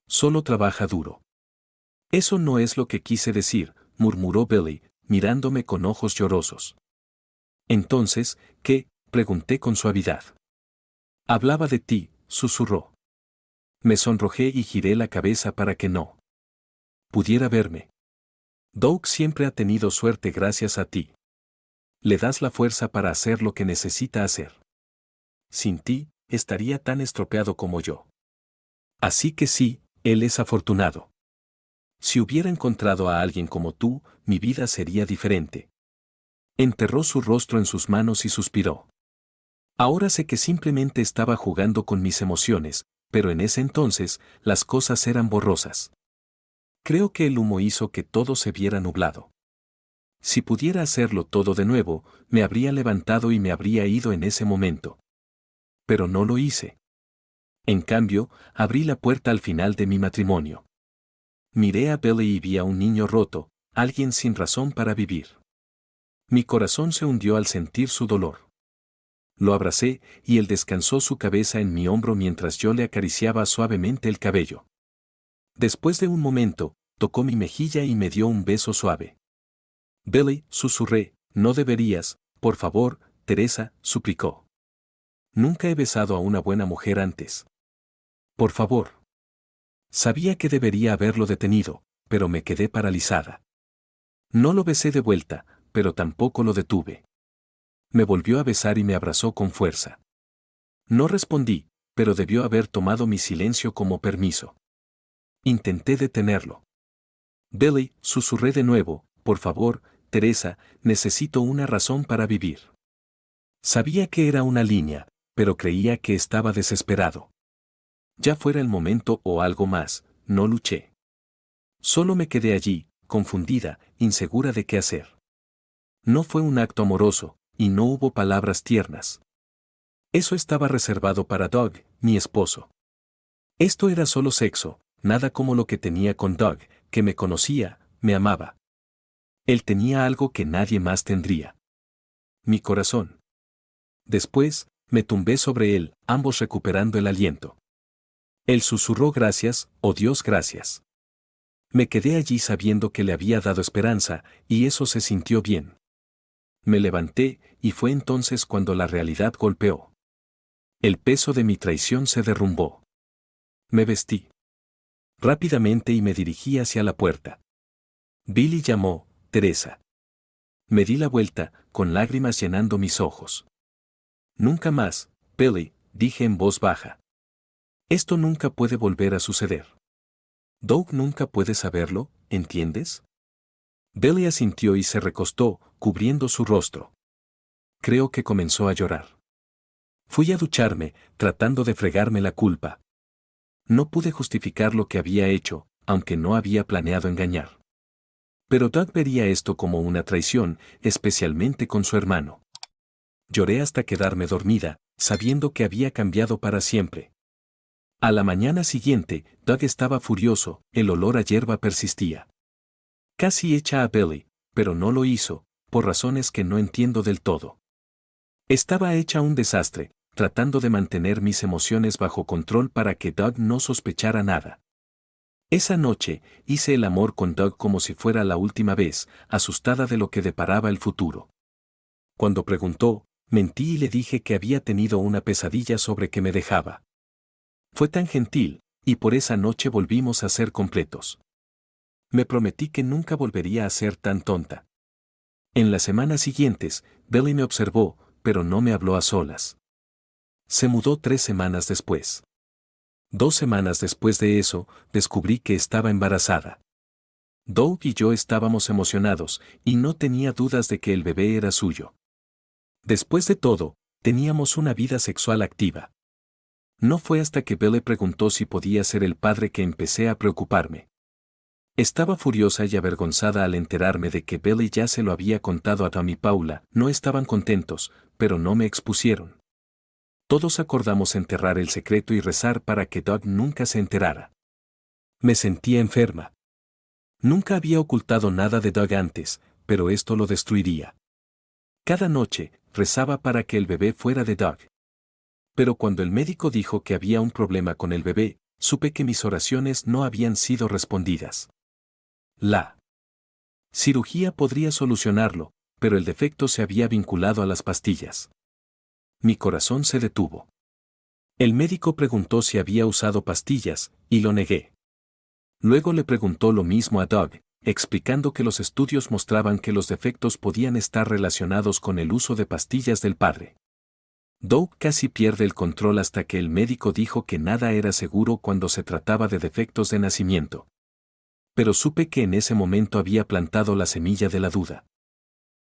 S1: Solo trabaja duro. Eso no es lo que quise decir, murmuró Billy, mirándome con ojos llorosos. Entonces, ¿qué?, pregunté con suavidad. Hablaba de ti, susurró. Me sonrojé y giré la cabeza para que no pudiera verme. Doug siempre ha tenido suerte gracias a ti. Le das la fuerza para hacer lo que necesita hacer. Sin ti, estaría tan estropeado como yo. Así que sí, Él es afortunado. Si hubiera encontrado a alguien como tú, mi vida sería diferente. Enterró su rostro en sus manos y suspiró. Ahora sé que simplemente estaba jugando con mis emociones, pero en ese entonces, las cosas eran borrosas. Creo que el humo hizo que todo se viera nublado. Si pudiera hacerlo todo de nuevo, me habría levantado y me habría ido en ese momento. Pero no lo hice. En cambio, abrí la puerta al final de mi matrimonio. Miré a Billy y vi a un niño roto, alguien sin razón para vivir. Mi corazón se hundió al sentir su dolor. Lo abracé y él descansó su cabeza en mi hombro mientras yo le acariciaba suavemente el cabello. Después de un momento, tocó mi mejilla y me dio un beso suave. Billy, susurré, no deberías, por favor, Teresa, suplicó. Nunca he besado a una buena mujer antes. Por favor. Sabía que debería haberlo detenido, pero me quedé paralizada. No lo besé de vuelta, pero tampoco lo detuve. Me volvió a besar y me abrazó con fuerza. No respondí, pero debió haber tomado mi silencio como permiso. Intenté detenerlo. Billy, susurré de nuevo, por favor, Teresa, necesito una razón para vivir. Sabía que era una línea, pero creía que estaba desesperado. Ya fuera el momento o algo más, no luché. Solo me quedé allí, confundida, insegura de qué hacer. No fue un acto amoroso, y no hubo palabras tiernas. Eso estaba reservado para Doug, mi esposo. Esto era solo sexo, nada como lo que tenía con Doug, que me conocía, me amaba. Él tenía algo que nadie más tendría. Mi corazón. Después, me tumbé sobre él, ambos recuperando el aliento. Él susurró gracias, oh Dios, gracias. Me quedé allí sabiendo que le había dado esperanza, y eso se sintió bien. Me levanté, y fue entonces cuando la realidad golpeó. El peso de mi traición se derrumbó. Me vestí rápidamente y me dirigí hacia la puerta. Billy llamó, Teresa. Me di la vuelta, con lágrimas llenando mis ojos. Nunca más, Billy, dije en voz baja. Esto nunca puede volver a suceder. Doug nunca puede saberlo, ¿entiendes? Billy asintió y se recostó, cubriendo su rostro. Creo que comenzó a llorar. Fui a ducharme, tratando de fregarme la culpa. No pude justificar lo que había hecho, aunque no había planeado engañar. Pero Doug vería esto como una traición, especialmente con su hermano. Lloré hasta quedarme dormida, sabiendo que había cambiado para siempre. A la mañana siguiente, Doug estaba furioso, el olor a hierba persistía. Casi echa a Billy, pero no lo hizo, por razones que no entiendo del todo. Estaba hecha un desastre, tratando de mantener mis emociones bajo control para que Doug no sospechara nada. Esa noche, hice el amor con Doug como si fuera la última vez, asustada de lo que deparaba el futuro. Cuando preguntó, mentí y le dije que había tenido una pesadilla sobre que me dejaba. Fue tan gentil, y por esa noche volvimos a ser completos. Me prometí que nunca volvería a ser tan tonta. En las semanas siguientes, Billy me observó, pero no me habló a solas. Se mudó 3 semanas después. 2 semanas después de eso, descubrí que estaba embarazada. Doug y yo estábamos emocionados, y no tenía dudas de que el bebé era suyo. Después de todo, teníamos una vida sexual activa. No fue hasta que Billy preguntó si podía ser el padre que empecé a preocuparme. Estaba furiosa y avergonzada al enterarme de que Billy ya se lo había contado a Tom y Paula. No estaban contentos, pero no me expusieron. Todos acordamos enterrar el secreto y rezar para que Doug nunca se enterara. Me sentía enferma. Nunca había ocultado nada de Doug antes, pero esto lo destruiría. Cada noche, rezaba para que el bebé fuera de Doug. Pero cuando el médico dijo que había un problema con el bebé, supe que mis oraciones no habían sido respondidas. La cirugía podría solucionarlo, pero el defecto se había vinculado a las pastillas. Mi corazón se detuvo. El médico preguntó si había usado pastillas, y lo negué. Luego le preguntó lo mismo a Doug, explicando que los estudios mostraban que los defectos podían estar relacionados con el uso de pastillas del padre. Doug casi pierde el control hasta que el médico dijo que nada era seguro cuando se trataba de defectos de nacimiento. Pero supe que en ese momento había plantado la semilla de la duda.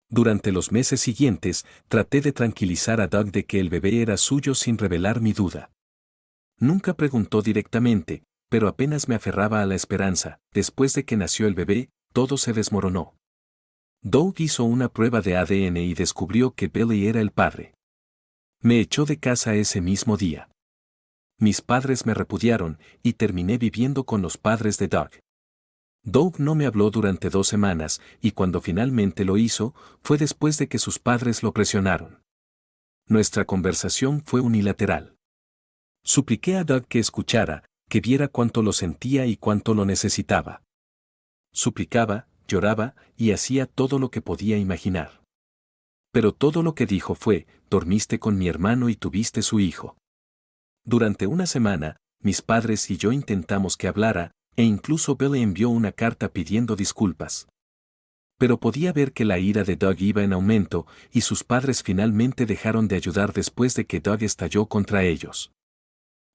S1: Durante los meses siguientes, traté de tranquilizar a Doug de que el bebé era suyo sin revelar mi duda. Nunca preguntó directamente, pero apenas me aferraba a la esperanza. Después de que nació el bebé, todo se desmoronó. Doug hizo una prueba de ADN y descubrió que Billy era el padre. Me echó de casa ese mismo día. Mis padres me repudiaron y terminé viviendo con los padres de Doug. Doug no me habló durante 2 semanas y cuando finalmente lo hizo, fue después de que sus padres lo presionaron. Nuestra conversación fue unilateral. Supliqué a Doug que escuchara, que viera cuánto lo sentía y cuánto lo necesitaba. Suplicaba, lloraba y hacía todo lo que podía imaginar. Pero todo lo que dijo fue: dormiste con mi hermano y tuviste su hijo. Durante una semana, mis padres y yo intentamos que hablara, e incluso Billy envió una carta pidiendo disculpas. Pero podía ver que la ira de Doug iba en aumento, y sus padres finalmente dejaron de ayudar después de que Doug estalló contra ellos.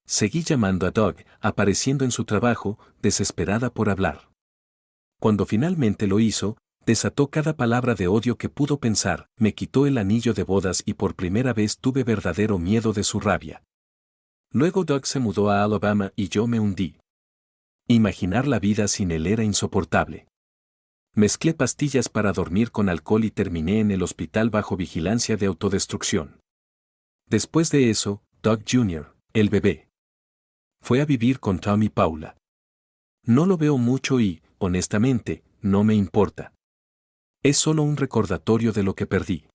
S1: Seguí llamando a Doug, apareciendo en su trabajo, desesperada por hablar. Cuando finalmente lo hizo, desató cada palabra de odio que pudo pensar, me quitó el anillo de bodas y por primera vez tuve verdadero miedo de su rabia. Luego Doug se mudó a Alabama y yo me hundí. Imaginar la vida sin él era insoportable. Mezclé pastillas para dormir con alcohol y terminé en el hospital bajo vigilancia de autodestrucción. Después de eso, Doug Jr., el bebé, fue a vivir con Tom y Paula. No lo veo mucho y, honestamente, no me importa. Es solo un recordatorio de lo que perdí.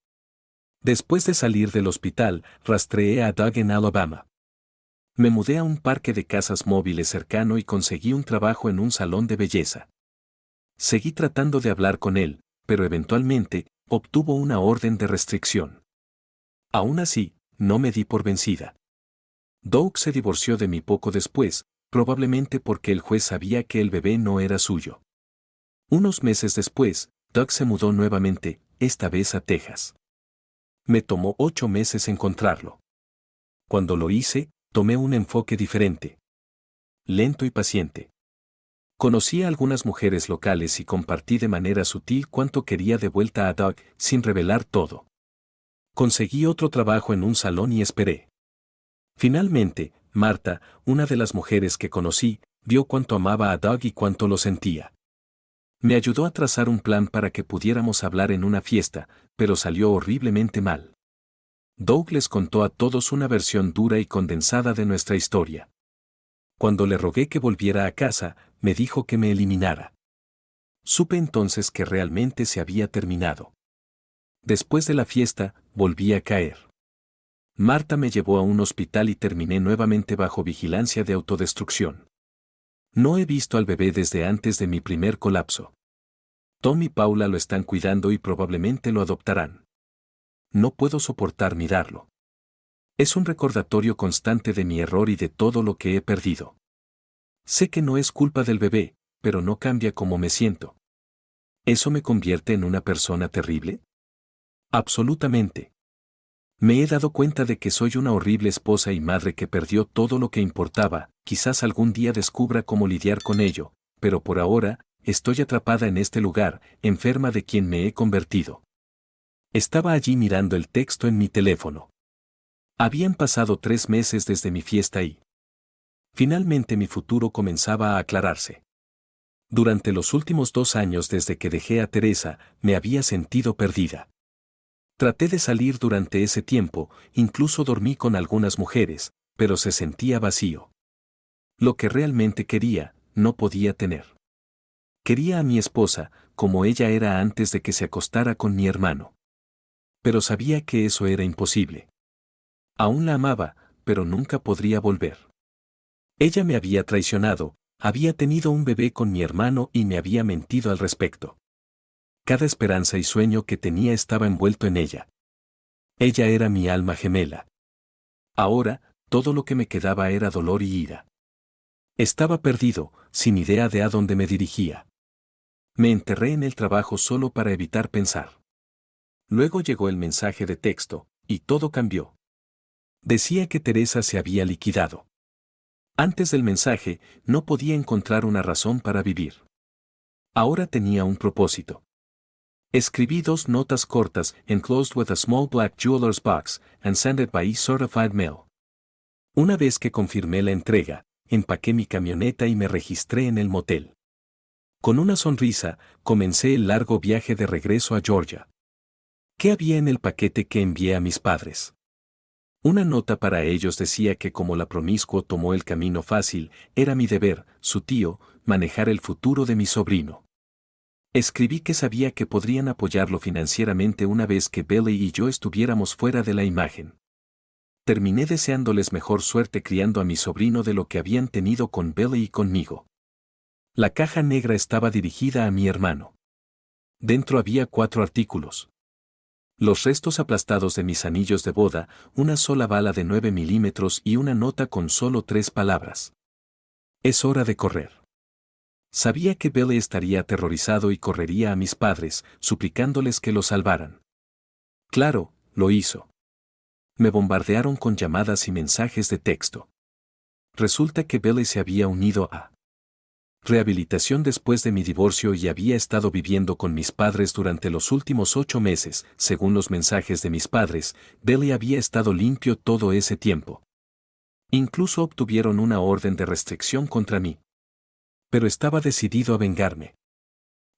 S1: Después de salir del hospital, rastreé a Doug en Alabama. Me mudé a un parque de casas móviles cercano y conseguí un trabajo en un salón de belleza. Seguí tratando de hablar con él, pero eventualmente, obtuvo una orden de restricción. Aún así, no me di por vencida. Doug se divorció de mí poco después, probablemente porque el juez sabía que el bebé no era suyo. Unos meses después, Doug se mudó nuevamente, esta vez a Texas. Me tomó 8 meses encontrarlo. Cuando lo hice, tomé un enfoque diferente. Lento y paciente. Conocí a algunas mujeres locales y compartí de manera sutil cuánto quería de vuelta a Doug, sin revelar todo. Conseguí otro trabajo en un salón y esperé. Finalmente, Marta, una de las mujeres que conocí, vio cuánto amaba a Doug y cuánto lo sentía. Me ayudó a trazar un plan para que pudiéramos hablar en una fiesta, pero salió horriblemente mal. Doug les contó a todos una versión dura y condensada de nuestra historia. Cuando le rogué que volviera a casa, me dijo que me eliminara. Supe entonces que realmente se había terminado. Después de la fiesta, volví a caer. Marta me llevó a un hospital y terminé nuevamente bajo vigilancia de autodestrucción. No he visto al bebé desde antes de mi primer colapso. Tom y Paula lo están cuidando y probablemente lo adoptarán. No puedo soportar mirarlo. Es un recordatorio constante de mi error y de todo lo que he perdido. Sé que no es culpa del bebé, pero no cambia cómo me siento. ¿Eso me convierte en una persona terrible? Absolutamente. Me he dado cuenta de que soy una horrible esposa y madre que perdió todo lo que importaba. Quizás algún día descubra cómo lidiar con ello, pero por ahora, estoy atrapada en este lugar, enferma de quien me he convertido. Estaba allí mirando el texto en mi teléfono. Habían pasado 3 meses desde mi fiesta y finalmente mi futuro comenzaba a aclararse. Durante los últimos 2 años desde que dejé a Teresa, me había sentido perdida. Traté de salir durante ese tiempo, incluso dormí con algunas mujeres, pero se sentía vacío. Lo que realmente quería, no podía tener. Quería a mi esposa, como ella era antes de que se acostara con mi hermano. Pero sabía que eso era imposible. Aún la amaba, pero nunca podría volver. Ella me había traicionado, había tenido un bebé con mi hermano y me había mentido al respecto. Cada esperanza y sueño que tenía estaba envuelto en ella. Ella era mi alma gemela. Ahora, todo lo que me quedaba era dolor y ira. Estaba perdido, sin idea de a dónde me dirigía. Me enterré en el trabajo solo para evitar pensar. Luego llegó el mensaje de texto, y todo cambió. Decía que Teresa se había liquidado. Antes del mensaje, no podía encontrar una razón para vivir. Ahora tenía un propósito. Escribí 2 notas cortas, enclosed with a small black jeweler's box, and sent it by certified mail. Una vez que confirmé la entrega, empaqué mi camioneta y me registré en el motel. Con una sonrisa, comencé el largo viaje de regreso a Georgia. ¿Qué había en el paquete que envié a mis padres? Una nota para ellos decía que como la promiscuo tomó el camino fácil, era mi deber, su tío, manejar el futuro de mi sobrino. Escribí que sabía que podrían apoyarlo financieramente una vez que Billy y yo estuviéramos fuera de la imagen. Terminé deseándoles mejor suerte criando a mi sobrino de lo que habían tenido con Billy y conmigo. La caja negra estaba dirigida a mi hermano. Dentro había 4 artículos. Los restos aplastados de mis anillos de boda, una sola bala de 9 milímetros y una nota con solo 3 palabras. Es hora de correr. Sabía que Billy estaría aterrorizado y correría a mis padres, suplicándoles que lo salvaran. Claro, lo hizo. Me bombardearon con llamadas y mensajes de texto. Resulta que Billy se había unido a rehabilitación después de mi divorcio y había estado viviendo con mis padres durante los últimos 8 meses. Según los mensajes de mis padres, Billy había estado limpio todo ese tiempo. Incluso obtuvieron una orden de restricción contra mí. Pero estaba decidido a vengarme.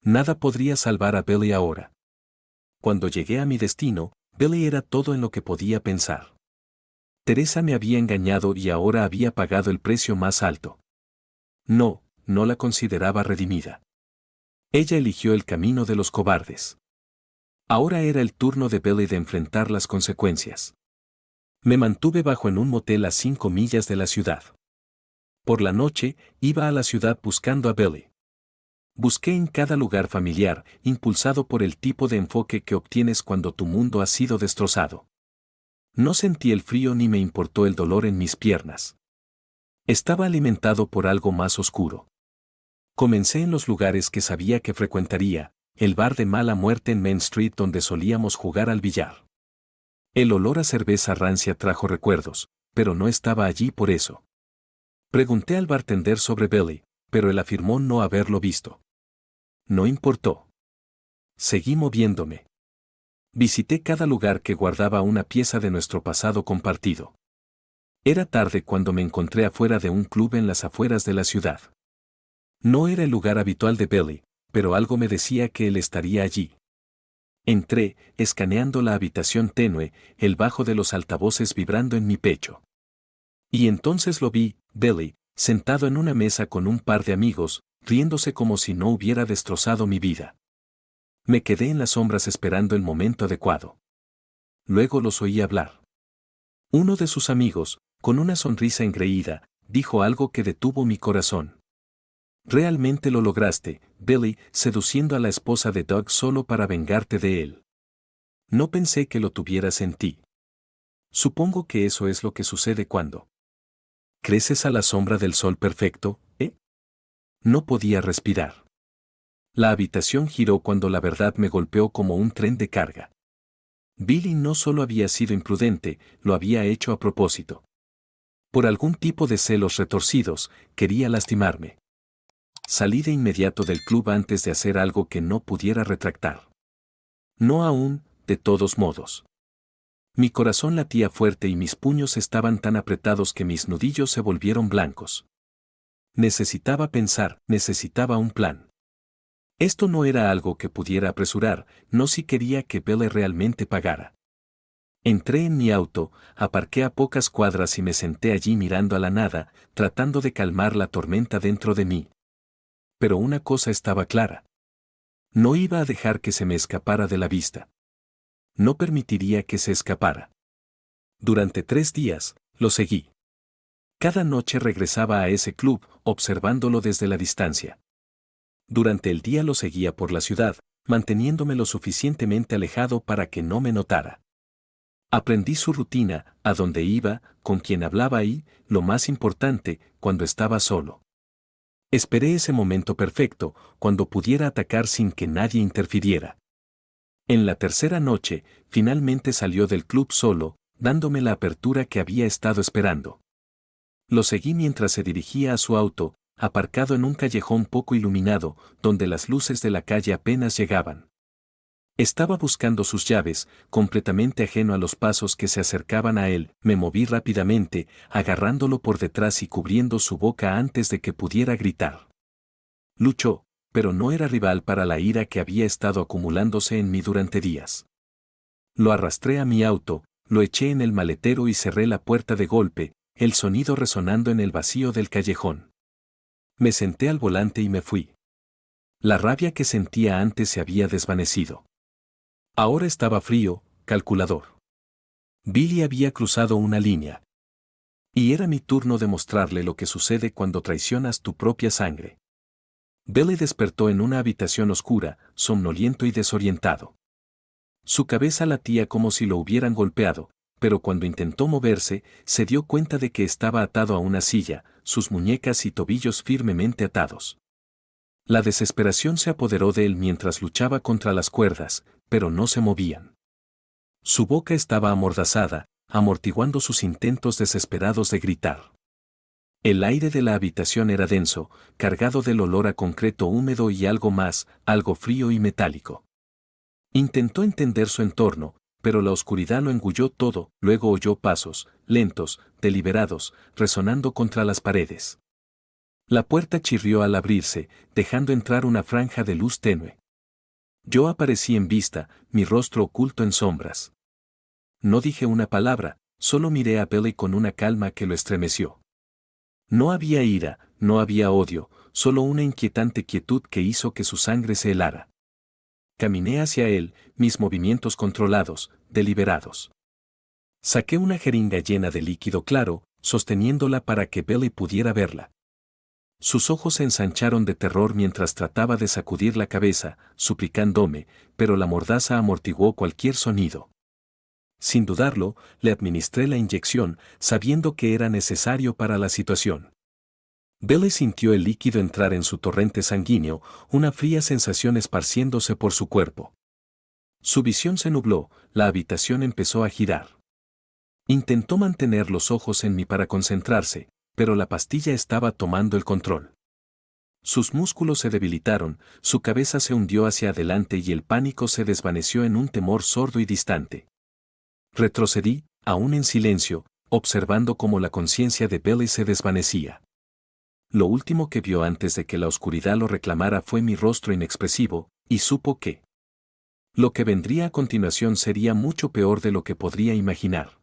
S1: Nada podría salvar a Billy ahora. Cuando llegué a mi destino, Billy era todo en lo que podía pensar. Teresa me había engañado y ahora había pagado el precio más alto. No la consideraba redimida. Ella eligió el camino de los cobardes. Ahora era el turno de Billy de enfrentar las consecuencias. Me mantuve bajo en un motel a 5 millas de la ciudad. Por la noche, iba a la ciudad buscando a Billy. Busqué en cada lugar familiar, impulsado por el tipo de enfoque que obtienes cuando tu mundo ha sido destrozado. No sentí el frío ni me importó el dolor en mis piernas. Estaba alimentado por algo más oscuro. Comencé en los lugares que sabía que frecuentaría, el bar de mala muerte en Main Street donde solíamos jugar al billar. El olor a cerveza rancia trajo recuerdos, pero no estaba allí por eso. Pregunté al bartender sobre Billy, pero él afirmó no haberlo visto. No importó. Seguí moviéndome. Visité cada lugar que guardaba una pieza de nuestro pasado compartido. Era tarde cuando me encontré afuera de un club en las afueras de la ciudad. No era el lugar habitual de Billy, pero algo me decía que él estaría allí. Entré, escaneando la habitación tenue, el bajo de los altavoces vibrando en mi pecho. Y entonces lo vi, Billy, sentado en una mesa con un par de amigos, riéndose como si no hubiera destrozado mi vida. Me quedé en las sombras esperando el momento adecuado. Luego los oí hablar. Uno de sus amigos, con una sonrisa engreída, dijo algo que detuvo mi corazón. Realmente lo lograste, Billy, seduciendo a la esposa de Doug solo para vengarte de él. No pensé que lo tuvieras en ti. Supongo que eso es lo que sucede cuando creces a la sombra del sol perfecto, ¿eh? No podía respirar. La habitación giró cuando la verdad me golpeó como un tren de carga. Billy no solo había sido imprudente, lo había hecho a propósito. Por algún tipo de celos retorcidos, quería lastimarme. Salí de inmediato del club antes de hacer algo que no pudiera retractar. No aún, de todos modos. Mi corazón latía fuerte y mis puños estaban tan apretados que mis nudillos se volvieron blancos. Necesitaba pensar, necesitaba un plan. Esto no era algo que pudiera apresurar, no si quería que Billy realmente pagara. Entré en mi auto, aparqué a pocas cuadras y me senté allí mirando a la nada, tratando de calmar la tormenta dentro de mí. Pero una cosa estaba clara. No iba a dejar que se me escapara de la vista. No permitiría que se escapara. Durante 3 días, lo seguí. Cada noche regresaba a ese club, observándolo desde la distancia. Durante el día lo seguía por la ciudad, manteniéndome lo suficientemente alejado para que no me notara. Aprendí su rutina, a dónde iba, con quién hablaba y, lo más importante, cuando estaba solo. Esperé ese momento perfecto, cuando pudiera atacar sin que nadie interfiriera. En la tercera noche, finalmente salió del club solo, dándome la apertura que había estado esperando. Lo seguí mientras se dirigía a su auto, aparcado en un callejón poco iluminado, donde las luces de la calle apenas llegaban. Estaba buscando sus llaves, completamente ajeno a los pasos que se acercaban a él. Me moví rápidamente, agarrándolo por detrás y cubriendo su boca antes de que pudiera gritar. Luchó, pero no era rival para la ira que había estado acumulándose en mí durante días. Lo arrastré a mi auto, lo eché en el maletero y cerré la puerta de golpe, el sonido resonando en el vacío del callejón. Me senté al volante y me fui. La rabia que sentía antes se había desvanecido. Ahora estaba frío, calculador. Billy había cruzado una línea. Y era mi turno de mostrarle lo que sucede cuando traicionas tu propia sangre. Billy despertó en una habitación oscura, somnoliento y desorientado. Su cabeza latía como si lo hubieran golpeado, pero cuando intentó moverse, se dio cuenta de que estaba atado a una silla, sus muñecas y tobillos firmemente atados. La desesperación se apoderó de él mientras luchaba contra las cuerdas, pero no se movían. Su boca estaba amordazada, amortiguando sus intentos desesperados de gritar. El aire de la habitación era denso, cargado del olor a concreto húmedo y algo más, algo frío y metálico. Intentó entender su entorno, pero la oscuridad lo engulló todo. Luego oyó pasos, lentos, deliberados, resonando contra las paredes. La puerta chirrió al abrirse, dejando entrar una franja de luz tenue. Yo aparecí en vista, mi rostro oculto en sombras. No dije una palabra, solo miré a Billy con una calma que lo estremeció. No había ira, no había odio, solo una inquietante quietud que hizo que su sangre se helara. Caminé hacia él, mis movimientos controlados, deliberados. Saqué una jeringa llena de líquido claro, sosteniéndola para que Billy pudiera verla. Sus ojos se ensancharon de terror mientras trataba de sacudir la cabeza, suplicándome, pero la mordaza amortiguó cualquier sonido. Sin dudarlo, le administré la inyección, sabiendo que era necesario para la situación. Billy sintió el líquido entrar en su torrente sanguíneo, una fría sensación esparciéndose por su cuerpo. Su visión se nubló, la habitación empezó a girar. Intentó mantener los ojos en mí para concentrarse, pero la pastilla estaba tomando el control. Sus músculos se debilitaron, su cabeza se hundió hacia adelante y el pánico se desvaneció en un temor sordo y distante. Retrocedí, aún en silencio, observando cómo la conciencia de Billy se desvanecía. Lo último que vio antes de que la oscuridad lo reclamara fue mi rostro inexpresivo, y supo que lo que vendría a continuación sería mucho peor de lo que podría imaginar.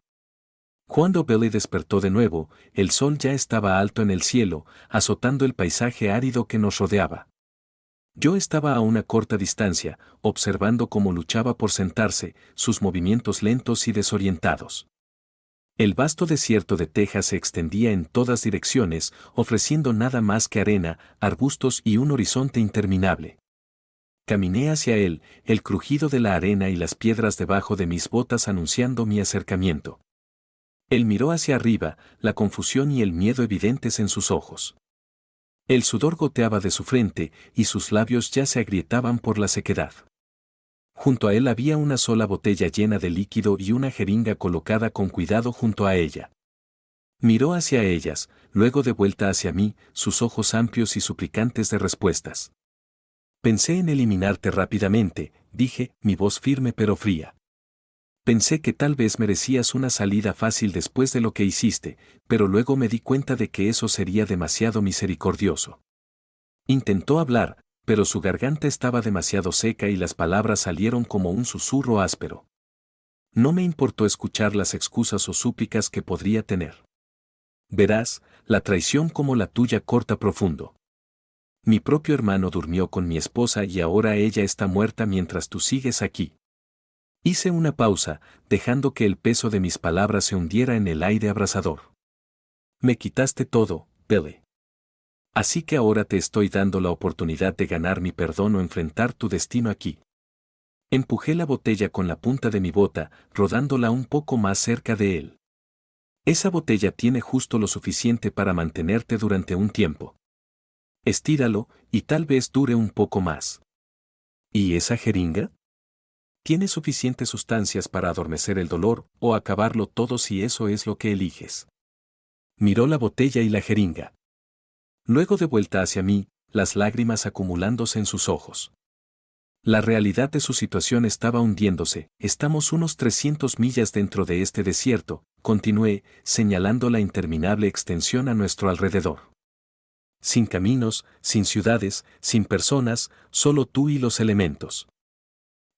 S1: Cuando Billy despertó de nuevo, el sol ya estaba alto en el cielo, azotando el paisaje árido que nos rodeaba. Yo estaba a una corta distancia, observando cómo luchaba por sentarse, sus movimientos lentos y desorientados. El vasto desierto de Texas se extendía en todas direcciones, ofreciendo nada más que arena, arbustos y un horizonte interminable. Caminé hacia él, el crujido de la arena y las piedras debajo de mis botas anunciando mi acercamiento. Él miró hacia arriba, la confusión y el miedo evidentes en sus ojos. El sudor goteaba de su frente, y sus labios ya se agrietaban por la sequedad. Junto a él había una sola botella llena de líquido y una jeringa colocada con cuidado junto a ella. Miró hacia ellas, luego de vuelta hacia mí, sus ojos amplios y suplicantes de respuestas. Pensé en eliminarte rápidamente, dije, mi voz firme pero fría. Pensé que tal vez merecías una salida fácil después de lo que hiciste, pero luego me di cuenta de que eso sería demasiado misericordioso. Intentó hablar, pero su garganta estaba demasiado seca y las palabras salieron como un susurro áspero. No me importó escuchar las excusas o súplicas que podría tener. Verás, la traición como la tuya corta profundo. Mi propio hermano durmió con mi esposa y ahora ella está muerta mientras tú sigues aquí. Hice una pausa, dejando que el peso de mis palabras se hundiera en el aire abrasador. Me quitaste todo, Billy. Así que ahora te estoy dando la oportunidad de ganar mi perdón o enfrentar tu destino aquí. Empujé la botella con la punta de mi bota, rodándola un poco más cerca de él. Esa botella tiene justo lo suficiente para mantenerte durante un tiempo. Estíralo, y tal vez dure un poco más. ¿Y esa jeringa? Tienes suficientes sustancias para adormecer el dolor o acabarlo todo si eso es lo que eliges. Miró la botella y la jeringa. Luego de vuelta hacia mí, las lágrimas acumulándose en sus ojos. La realidad de su situación estaba hundiéndose. Estamos unos 300 millas dentro de este desierto, continué, señalando la interminable extensión a nuestro alrededor. Sin caminos, sin ciudades, sin personas, solo tú y los elementos.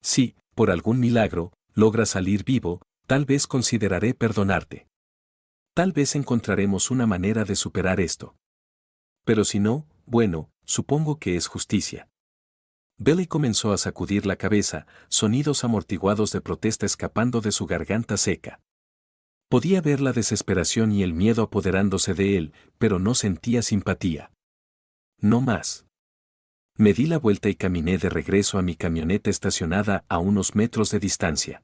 S1: Si, por algún milagro, logras salir vivo, tal vez consideraré perdonarte. Tal vez encontraremos una manera de superar esto. Pero si no, bueno, supongo que es justicia. Billy comenzó a sacudir la cabeza, sonidos amortiguados de protesta escapando de su garganta seca. Podía ver la desesperación y el miedo apoderándose de él, pero no sentía simpatía. No más. Me di la vuelta y caminé de regreso a mi camioneta estacionada a unos metros de distancia.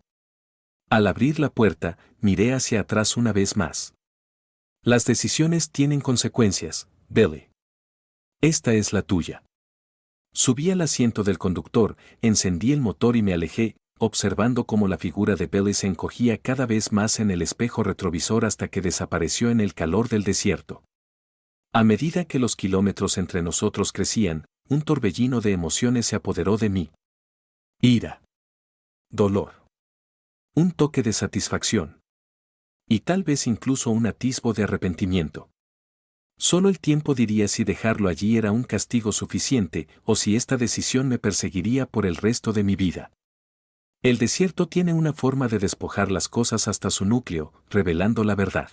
S1: Al abrir la puerta, miré hacia atrás una vez más. Las decisiones tienen consecuencias, Billy. Esta es la tuya. Subí al asiento del conductor, encendí el motor y me alejé, observando cómo la figura de Billy se encogía cada vez más en el espejo retrovisor hasta que desapareció en el calor del desierto. A medida que los kilómetros entre nosotros crecían, un torbellino de emociones se apoderó de mí. Ira. Dolor. Un toque de satisfacción. Y tal vez incluso un atisbo de arrepentimiento. Solo el tiempo diría si dejarlo allí era un castigo suficiente o si esta decisión me perseguiría por el resto de mi vida. El desierto tiene una forma de despojar las cosas hasta su núcleo, revelando la verdad.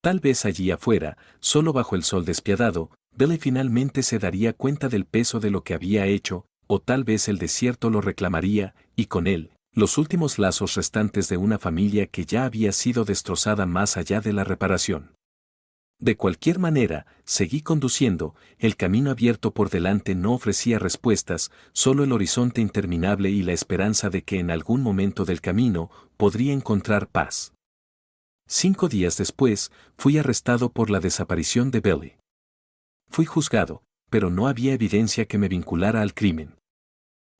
S1: Tal vez allí afuera, solo bajo el sol despiadado, Billy finalmente se daría cuenta del peso de lo que había hecho, o tal vez el desierto lo reclamaría, y con él, los últimos lazos restantes de una familia que ya había sido destrozada más allá de la reparación. De cualquier manera, seguí conduciendo, el camino abierto por delante no ofrecía respuestas, solo el horizonte interminable y la esperanza de que en algún momento del camino podría encontrar paz. 5 días después, fui arrestado por la desaparición de Billy. Fui juzgado, pero no había evidencia que me vinculara al crimen.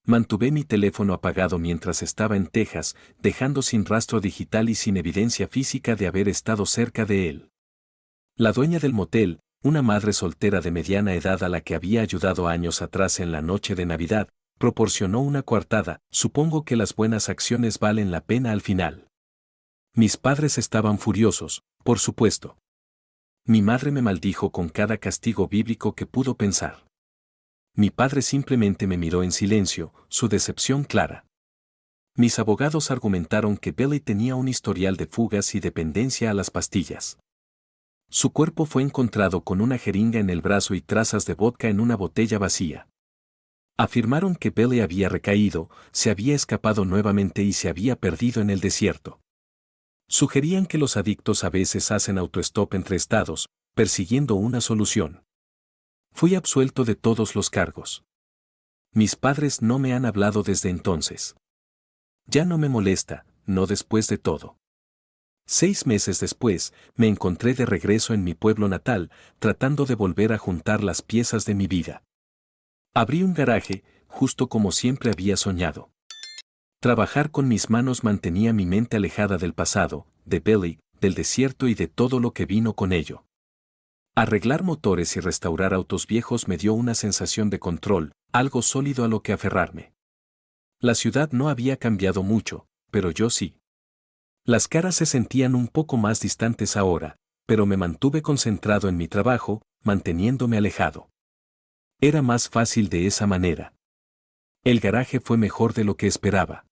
S1: Mantuve mi teléfono apagado mientras estaba en Texas, dejando sin rastro digital y sin evidencia física de haber estado cerca de él. La dueña del motel, una madre soltera de mediana edad a la que había ayudado años atrás en la noche de Navidad, proporcionó una coartada. Supongo que las buenas acciones valen la pena al final. Mis padres estaban furiosos, por supuesto. Mi madre me maldijo con cada castigo bíblico que pudo pensar. Mi padre simplemente me miró en silencio, su decepción clara. Mis abogados argumentaron que Billy tenía un historial de fugas y dependencia a las pastillas. Su cuerpo fue encontrado con una jeringa en el brazo y trazas de vodka en una botella vacía. Afirmaron que Billy había recaído, se había escapado nuevamente y se había perdido en el desierto. Sugerían que los adictos a veces hacen autostop entre estados, persiguiendo una solución. Fui absuelto de todos los cargos. Mis padres no me han hablado desde entonces. Ya no me molesta, no después de todo. 6 meses después, me encontré de regreso en mi pueblo natal, tratando de volver a juntar las piezas de mi vida. Abrí un garaje, justo como siempre había soñado. Trabajar con mis manos mantenía mi mente alejada del pasado, de Billy, del desierto y de todo lo que vino con ello. Arreglar motores y restaurar autos viejos me dio una sensación de control, algo sólido a lo que aferrarme. La ciudad no había cambiado mucho, pero yo sí. Las caras se sentían un poco más distantes ahora, pero me mantuve concentrado en mi trabajo, manteniéndome alejado. Era más fácil de esa manera. El garaje fue mejor de lo que esperaba.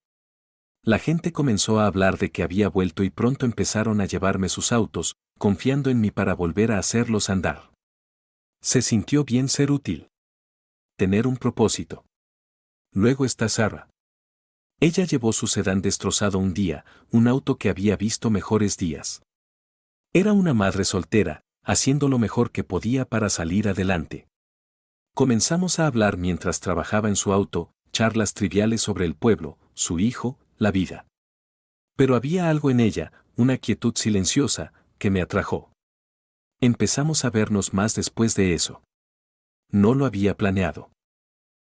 S1: La gente comenzó a hablar de que había vuelto y pronto empezaron a llevarme sus autos, confiando en mí para volver a hacerlos andar. Se sintió bien ser útil. Tener un propósito. Luego está Sarah. Ella llevó su sedán destrozado un día, un auto que había visto mejores días. Era una madre soltera, haciendo lo mejor que podía para salir adelante. Comenzamos a hablar mientras trabajaba en su auto, charlas triviales sobre el pueblo, su hijo, la vida. Pero había algo en ella, una quietud silenciosa, que me atrajo. Empezamos a vernos más después de eso. No lo había planeado.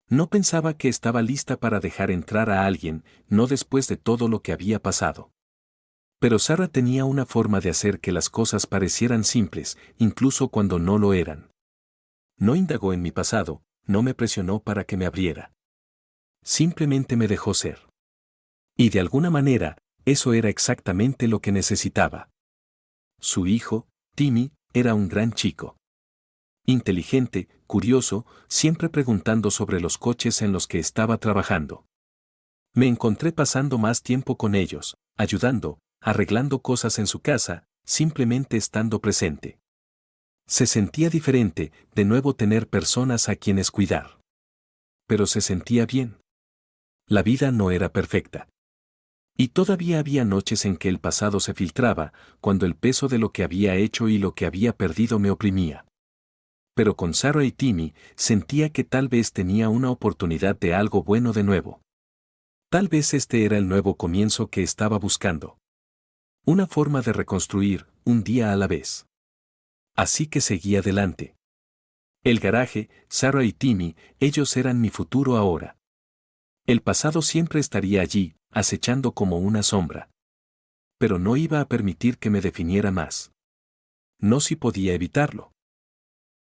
S1: No pensaba que estaba lista para dejar entrar a alguien, no después de todo lo que había pasado. Pero Sarah tenía una forma de hacer que las cosas parecieran simples, incluso cuando no lo eran. No indagó en mi pasado, no me presionó para que me abriera. Simplemente me dejó ser. Y de alguna manera, eso era exactamente lo que necesitaba. Su hijo, Timmy, era un gran chico. Inteligente, curioso, siempre preguntando sobre los coches en los que estaba trabajando. Me encontré pasando más tiempo con ellos, ayudando, arreglando cosas en su casa, simplemente estando presente. Se sentía diferente, de nuevo tener personas a quienes cuidar. Pero se sentía bien. La vida no era perfecta. Y todavía había noches en que el pasado se filtraba, cuando el peso de lo que había hecho y lo que había perdido me oprimía. Pero con Sarah y Timmy sentía que tal vez tenía una oportunidad de algo bueno de nuevo. Tal vez este era el nuevo comienzo que estaba buscando. Una forma de reconstruir, un día a la vez. Así que seguí adelante. El garaje, Sarah y Timmy, ellos eran mi futuro ahora. El pasado siempre estaría allí, acechando como una sombra. Pero no iba a permitir que me definiera más. No si podía evitarlo.